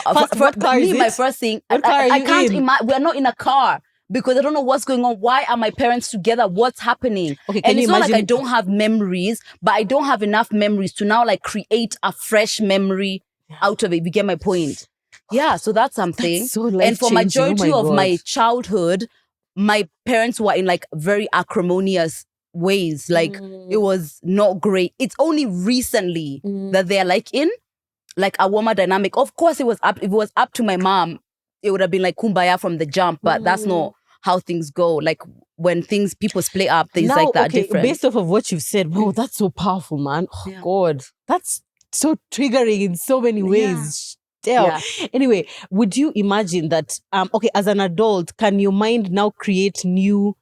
What car is my it? first thing, What car are I you can't in? imagine. We're not in a car because I don't know what's going on. Why are my parents together? What's happening? Okay, can And you it's not like I imagine- don't have memories, but I don't have enough memories to now like create a fresh memory out of it. You get my point? Yeah, so that's something. That's so And for life-changing. Oh majority my of my God. childhood, my parents were in like very acrimonious ways. Like it was not great. It's only recently that they're like in like a warmer dynamic. Of course, if it was up to my mom, it would have been like kumbaya from the jump, but that's not how things go. Like when people split up, things now, like that okay, different. based off of what you've said, wow, that's so powerful, man. Oh Yeah. God, that's so triggering in so many ways. Damn. Yeah. Anyway, would you imagine that? Okay, as an adult, can your mind now create new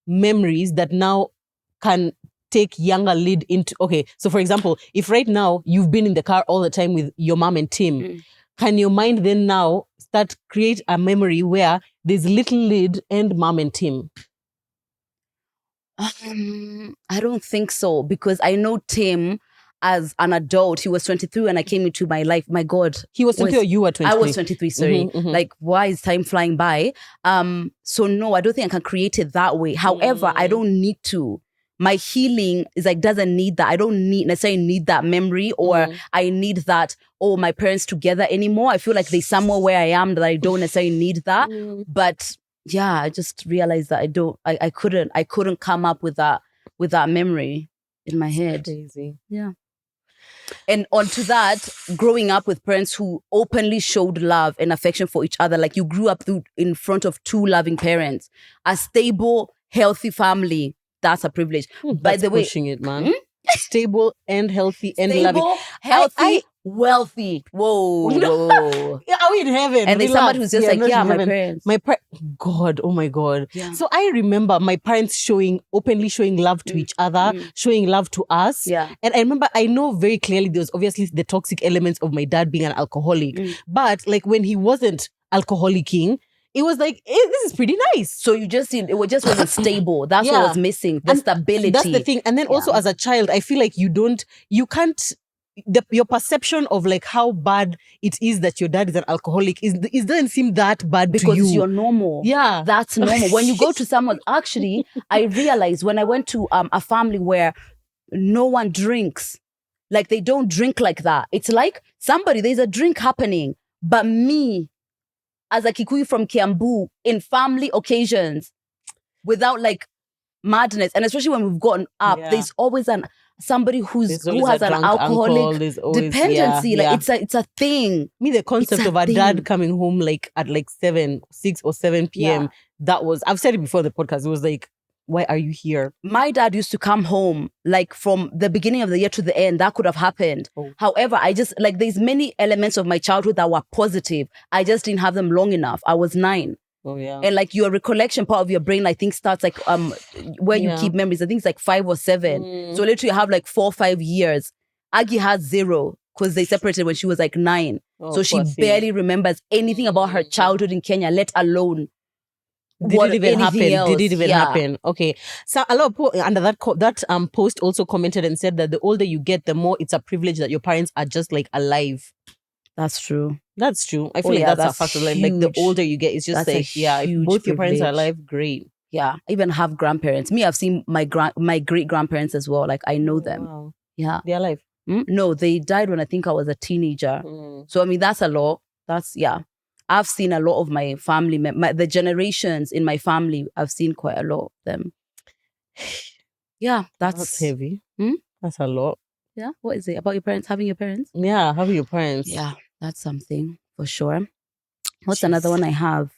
memories that now can take younger lead into? Okay, so for example, if right now you've been in the car all the time with your mom and Tim, can your mind then now start create a memory where there's little lead and mom and Tim? I don't think so, because I know Tim as an adult. He was 23 when I came into my life. My God. He was 23 or you were 23? I was 23, sorry. Like, why is time flying by? So no, I don't think I can create it that way. However, I don't need to. My healing is like, doesn't need that. I don't necessarily need that memory, or I need that, my parents together anymore. I feel like there's somewhere where I am that I don't necessarily need that. But yeah, I just realized that I couldn't come up with that memory in my head. Crazy. Yeah. And onto that, growing up with parents who openly showed love and affection for each other, like you grew up in front of two loving parents, a stable, healthy family. That's a privilege. By the way, pushing it, man. Stable and healthy and loving. stable, healthy, wealthy. Whoa, whoa. Yeah, are we in heaven? And there's Relax. somebody who's just like, not yeah, in my heaven. parents. God, oh my God. Yeah. So I remember my parents openly showing love to each other, showing love to us. Yeah. And I know very clearly there was obviously the toxic elements of my dad being an alcoholic. But like when he wasn't alcoholicing, it was like, this is pretty nice. So you just see, it wasn't stable. That's what was missing. The And stability. That's the thing. And then also as a child, I feel like your perception of like how bad it is that your dad is an alcoholic it doesn't seem that bad because to you. you're normal. Yeah. That's normal. When you go to someone, actually, I realized when I went to a family where no one drinks, like they don't drink like that. It's like there's a drink happening, but me, as a Kikuyu from Kiambu, in family occasions, without like madness, and especially when we've gotten up, Yeah. there's always an somebody who There's always has a an drunk uncle, alcoholic there's always, dependency. yeah. It's a thing. Me, the concept It's a of a thing. dad coming home like at like 6 or 7 p.m. Yeah. That was, I've said it before in the podcast. It was like, why are you here? My dad used to come home like from the beginning of the year to the end. That could have happened. Oh. However, I just like there's many elements of my childhood that were positive. I just didn't have them long enough. I was 9. Oh yeah. And like your recollection part of your brain, I think starts like where you Yeah. keep memories. I think it's like 5 or 7. So literally you have like 4 or 5 years. Aggie has 0 because they separated when she was like 9. Oh, So she poor thing. barely remembers anything about her childhood in Kenya, let alone Did it even happen? else. Did it even Yeah. happen? Okay. So a lot of people under that post also commented and said that the older you get, the more it's a privilege that your parents are just like alive. That's true. That's true. I feel Oh, like yeah, that's a that's factor. Like the huge. older you get, it's just That's a like, yeah, if huge both your parents are privilege. alive, great. Yeah. I even have grandparents. Me, I've seen my great grandparents as well. Like I know them. Wow. Yeah. They're alive. No, they died when I think I was a teenager. So I mean, that's a lot. That's yeah. I've seen a lot of my family, the generations in my family. I've seen quite a lot of them. Yeah, That's heavy. That's a lot. Yeah. What is it about your parents? Having your parents? Yeah, having your parents. Yeah, that's something for sure. What's Jeez. another one I have?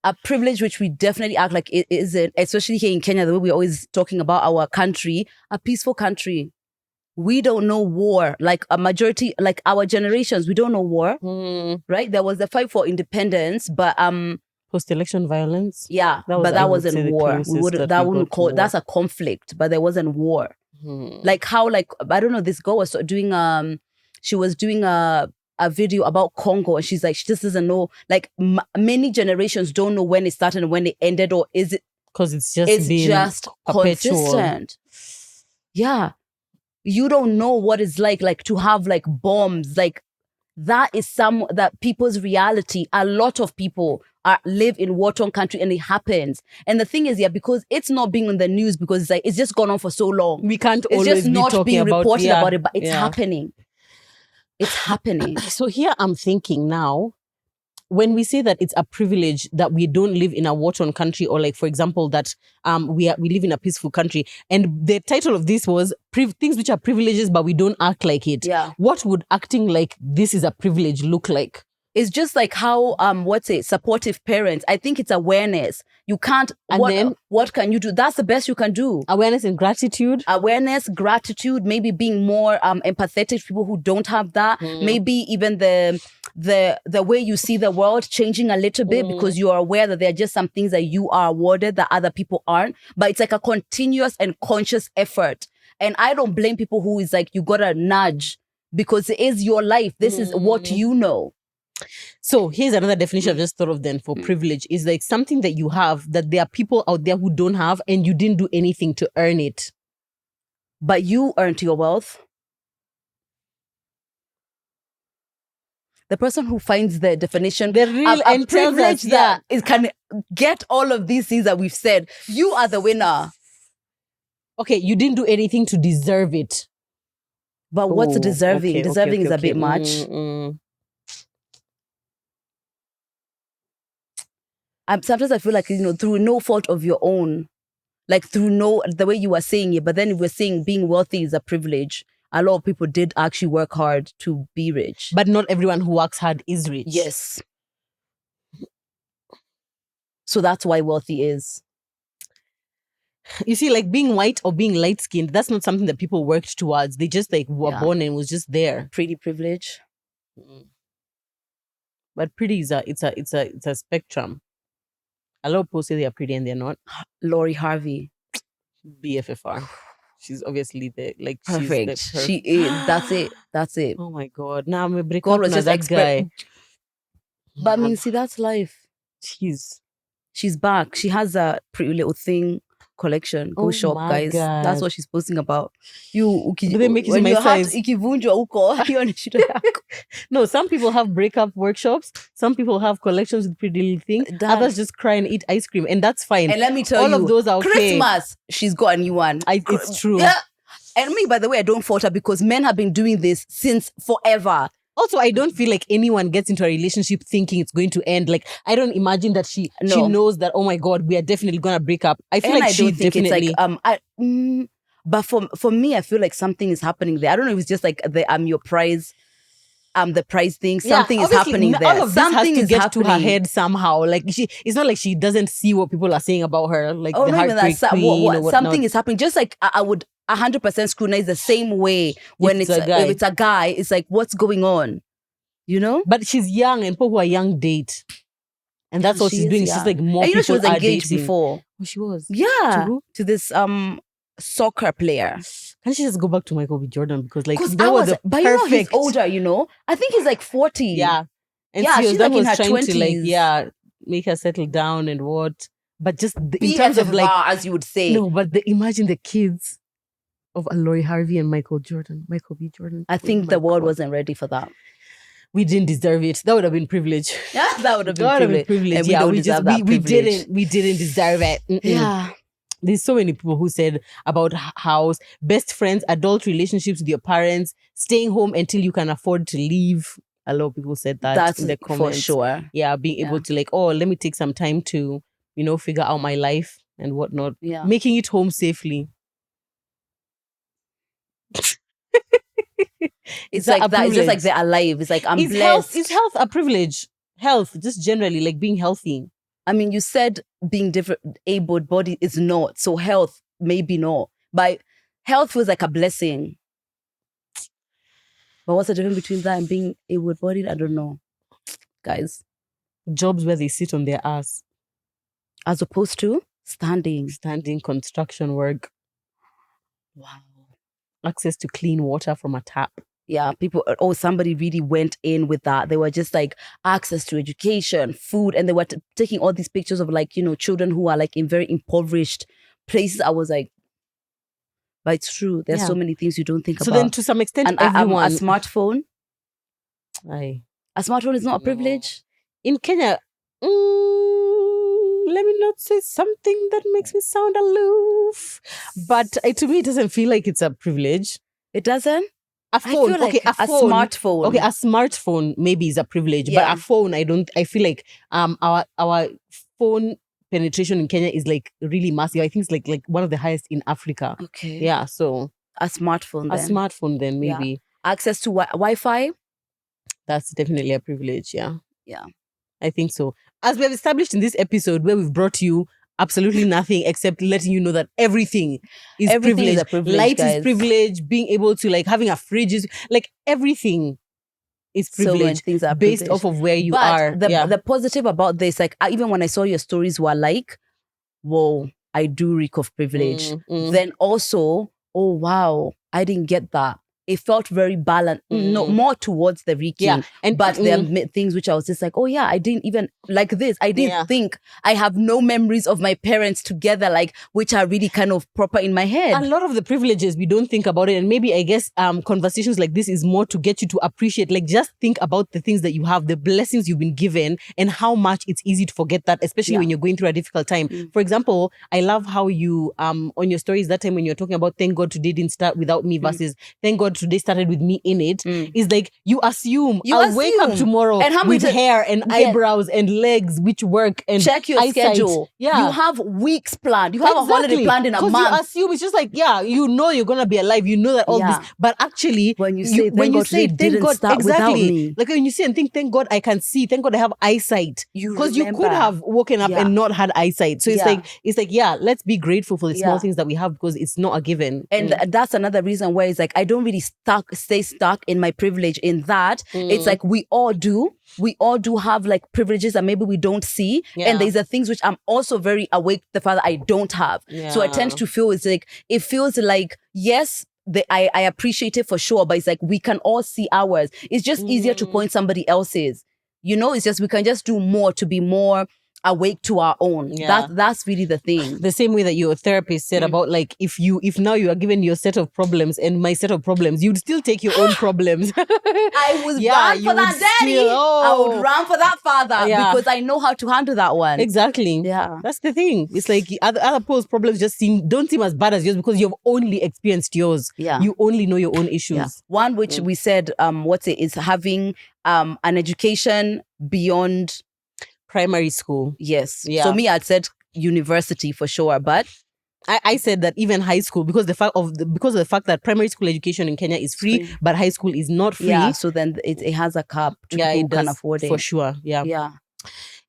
A privilege which we definitely act like it isn't, especially here in Kenya, the way we're always talking about our country, a peaceful country. We don't know war. Like a majority, like our generations, we don't know war, right? There was the fight for independence, but post-election violence. yeah, That was, but I that would say, wasn't the war. closest We would that that we wouldn't got to call war. that's a conflict, but there wasn't war. Like how, like I don't know, this girl was doing she was doing a video about Congo, and she's like, she just doesn't know. Like many generations don't know when it started and when it ended, or is it? Because it's just been Just perpetual. consistent. Yeah, you don't know what it's like to have like bombs. Like that is that people's reality. A lot of people live in war-torn country, and it happens. And the thing is, yeah, because it's not being on the news, because it's like it's just gone on for so long. We can't It's always just be not talking being about, reported yeah, about it, but it's yeah. happening. It's happening. So here I'm thinking now, when we say that it's a privilege that we don't live in a war-torn country, or like, for example, that we live in a peaceful country, and the title of this was things which are privileges but we don't act like it. Yeah. What would acting like this is a privilege look like? It's just like how supportive parents. I think it's awareness. You can't. And then- what can you do? That's the best you can do. Awareness and gratitude. Awareness, gratitude, maybe being more empathetic to people who don't have that. Maybe even the way you see the world changing a little bit, because you are aware that there are just some things that you are awarded that other people aren't. But it's like a continuous and conscious effort. And I don't blame people who is like, you gotta nudge, because it is your life. This is what you know. So here's another definition I've just thought of then for privilege, is like something that you have that there are people out there who don't have, and you didn't do anything to earn it. But you earned your wealth. The person who finds the definition, The real a and tells privilege us, yeah. that it can get all of these things that we've said. You are the winner. Okay, you didn't do anything to deserve it. But what's Oh, deserving? okay, Deserving is a okay. bit much. Sometimes I feel like, through no fault of your own, like through the way you were saying it, but then we're saying being wealthy is a privilege. A lot of people did actually work hard to be rich. But not everyone who works hard is rich. Yes. So that's why wealthy is. You see, like being white or being light-skinned, that's not something that people worked towards. They just like were Yeah. born and was just there. Pretty privilege. But pretty is it's a spectrum. A lot of people say they are pretty and they're not. Lori Harvey. BFFR. She's obviously the Perfect. She's the She is. That's it. Oh my God. Now I'm a break God up was now, just that guy. But I mean, see, that's life. She's back. She has a Pretty Little Thing collection. Go Oh shop, my guys. God. That's what she's posting about. Do they make it when in my your heart size? ikivunjwa huko, hiyo ni shida yako. No, some people have breakup workshops. Some people have collections with pretty little things. That- Others just cry and eat ice cream. And that's fine. And let me tell All you, of those are okay. Christmas, she's got a new one. It's true. Yeah. And me, by the way, I don't fault her, because men have been doing this since forever. Also, I don't feel like anyone gets into a relationship thinking it's going to end. Like, I don't imagine that she No. knows that, oh my God, we are definitely going to break up. I feel And like I she don't think definitely... it's like But for me, I feel like something is happening there. I don't know if it's just like your prize. The price thing, something is obviously, happening there. All of this Something has to is get happening to her head somehow. Like it's not like she doesn't see what people are saying about her. Like the heartbreak queen or whatnot. Something is happening. Just like I would 100% scrutinize the same way when If it's a guy. if it's a guy. It's like, what's going on? You know? But she's young, and people who are young date, and that's what She she's is doing. young. She's like more. And you know, she people was are engaged dating. before. Oh, she was. Yeah, who? to this soccer player. Can't she just go back to Michael B. Jordan because like Because that was the but perfect. you know, he's older. You know, I think he's like 40. Yeah, and Yeah, she was, she's that like in was her trying to like 20s. make her settle down and what. But just in terms of like as you would say. no, but imagine the kids of Aloy Harvey and Michael B. Jordan. I think the world wasn't ready for that. We didn't deserve it. That would have been privilege. Yeah, that would have been privilege. And we don't deserve that privilege. We didn't deserve it. Yeah. There's so many people who said about house, best friends, adult relationships with your parents, staying home until you can afford to leave. A lot of people said that. That's in the comments. for sure. Yeah, being able to like, oh, let me take some time to, figure out my life and whatnot. Yeah. Making it home safely. It's like that. It's just like they're alive. It's like I'm blessed. Is health a privilege? Health, just generally, like being healthy. I mean, you said being different, able-bodied is not. So health, maybe not. But health feels like a blessing. But what's the difference between that and being able-bodied? I don't know. Guys. Jobs where they sit on their ass. As opposed to standing. Construction work. Wow. Access to clean water from a tap. Yeah, somebody really went in with that. They were just like access to education, food, and they were taking all these pictures of like, children who are like in very impoverished places. I was like, but it's true. There's so many things you don't think about. So then to some extent, and everyone... a smartphone? Aye. A smartphone is not a privilege? In Kenya, let me not say something that makes me sound aloof. But to me, it doesn't feel like it's a privilege. It doesn't? A phone, a smartphone. Okay, a smartphone maybe is a privilege, but a phone, I feel like our phone penetration in Kenya is like really massive. I think it's like one of the highest in Africa. Okay. Yeah, so a smartphone then. A smartphone then maybe. Yeah. Access to Wi-Fi? That's definitely a privilege, yeah. Yeah. I think so. As we have established in this episode where we've brought you absolutely nothing except letting you know that everything is privilege. Is a privilege. Light guys. is privilege. Being able to like having a fridge is like everything is privilege. So many things are based off of where you are. The positive about this, like even when I saw your stories were like, whoa, I do reek of privilege. Then also, oh wow, I didn't get that. It felt very balanced, no more towards the reeking. Yeah. But there are things which I was just like, oh yeah, I didn't even like this. I didn't think. I have no memories of my parents together, like which are really kind of proper in my head. A lot of the privileges we don't think about it, and maybe I guess conversations like this is more to get you to appreciate. Like just think about the things that you have, the blessings you've been given, and how much it's easy to forget that, especially when you're going through a difficult time. For example, I love how you on your stories that time when you're talking about thank God today didn't start without me versus thank God today started with me in it. Is like you assume I'll wake up tomorrow and with hair and eyebrows and legs which work and check your schedule. Yeah, you have weeks planned. You have a holiday planned in a month. You assume it's just like you're gonna be alive. You know that all this, but actually when you say thank God start without me. Like when you say and think thank God I can see, thank God I have eyesight. Because you could have woken up and not had eyesight. So it's like let's be grateful for the small things that we have because it's not a given. And that's another reason why it's like I don't really stay stuck in my privilege in that it's like we all do have like privileges that maybe we don't see, and there's the things which I'm also very awake to the fact that I don't have. So I tend to feel it feels like yes, I appreciate it for sure, but it's like we can all see ours. It's just easier to point somebody else's. It's just we can just do more to be more awake to our own. That's really the thing. The same way that your therapist said about like if now you are given your set of problems and my set of problems, you'd still take your own problems. I was run for that daddy. I would run for that father because I know how to handle that one. Exactly. Yeah. That's the thing. It's like other people's problems just don't seem as bad as yours because you've only experienced yours. Yeah. You only know your own issues. Yeah. One which we said is having an education beyond primary school. Yes. Yeah. So me, I'd said university for sure, but I said that even high school, because the fact that primary school education in Kenya is free, but high school is not free. Yeah, so then it has a cap to people who can afford it. For sure. Yeah. Yeah.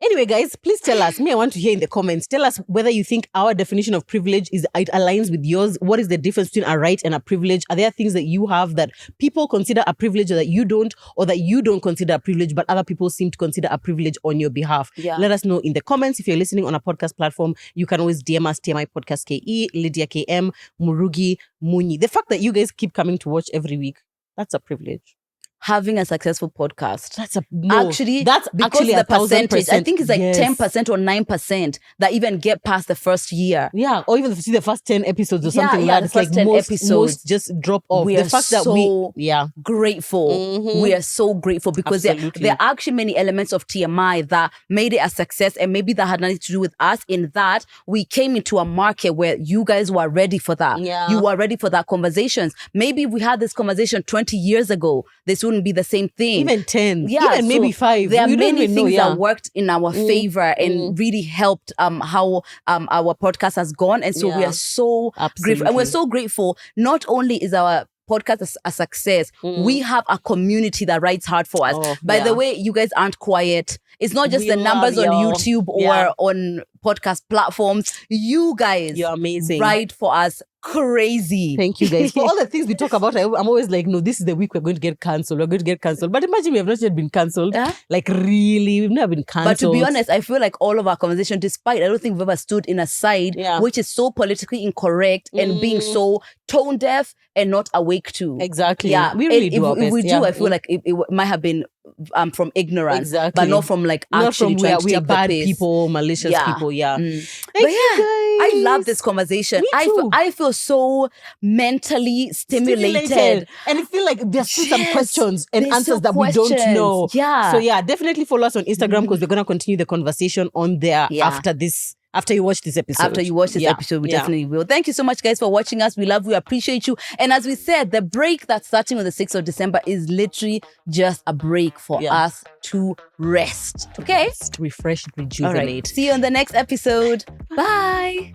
Anyway, guys, please tell us. I want to hear in the comments. Tell us whether you think our definition of privilege it aligns with yours. What is the difference between a right and a privilege? Are there things that you have that people consider a privilege or that you don't, or that you don't consider a privilege, but other people seem to consider a privilege on your behalf? Yeah. Let us know in the comments. If you're listening on a podcast platform, you can always DM us, TMI Podcast KE, Lydia KM, Murugi, Muni. The fact that you guys keep coming to watch every week, that's a privilege. Having a successful podcast. That's actually because the percentage. I think it's like yes. 10% or 9% that even get past the first year. Yeah, or even the first 10 episodes or something like that. It's like most just drop off. We the are fact that grateful. Mm-hmm. We are so grateful because there are actually many elements of TMI that made it a success, and maybe that had nothing to do with us. In that we came into a market where you guys were ready for that. Yeah. You were ready for that conversations. Maybe if we had this conversation 20 years ago, this wouldn't be the same thing. Even 10. Yeah, even maybe 5. There are many things that worked in our favor and really helped how our podcast has gone. And so we are so grateful. And we're so grateful. Not only is our podcast a success, we have a community that writes hard for us. By the way, you guys aren't quiet. It's not just the numbers on YouTube or on podcast platforms. You guys, you're amazing. Write for us crazy. Thank you guys. For all the things we talk about, I'm always like, no, this is the week we're going to get cancelled. We're going to get cancelled. But imagine we have not yet been cancelled. Like really, we've never been cancelled. But to be honest, I feel like all of our conversation, despite I don't think we've ever stood in a side which is so politically incorrect and being so tone deaf and not awake to. Exactly. Yeah. We really do. If we do, I feel like it might have been from ignorance, but not from like actually trying to we are take bad the piss. people, malicious people. Yeah. But I love this conversation. I feel so mentally stimulated. And I feel like there's still some questions and answers that we don't know. Yeah. So definitely follow us on Instagram because we're gonna continue the conversation on there after this. After you watch this episode. After you watch this episode, we definitely will. Thank you so much, guys, for watching us. We love you, appreciate you. And as we said, the break that's starting on the 6th of December is literally just a break for us to rest. Okay? Refresh, rejuvenate. All right. See you on the next episode. Bye.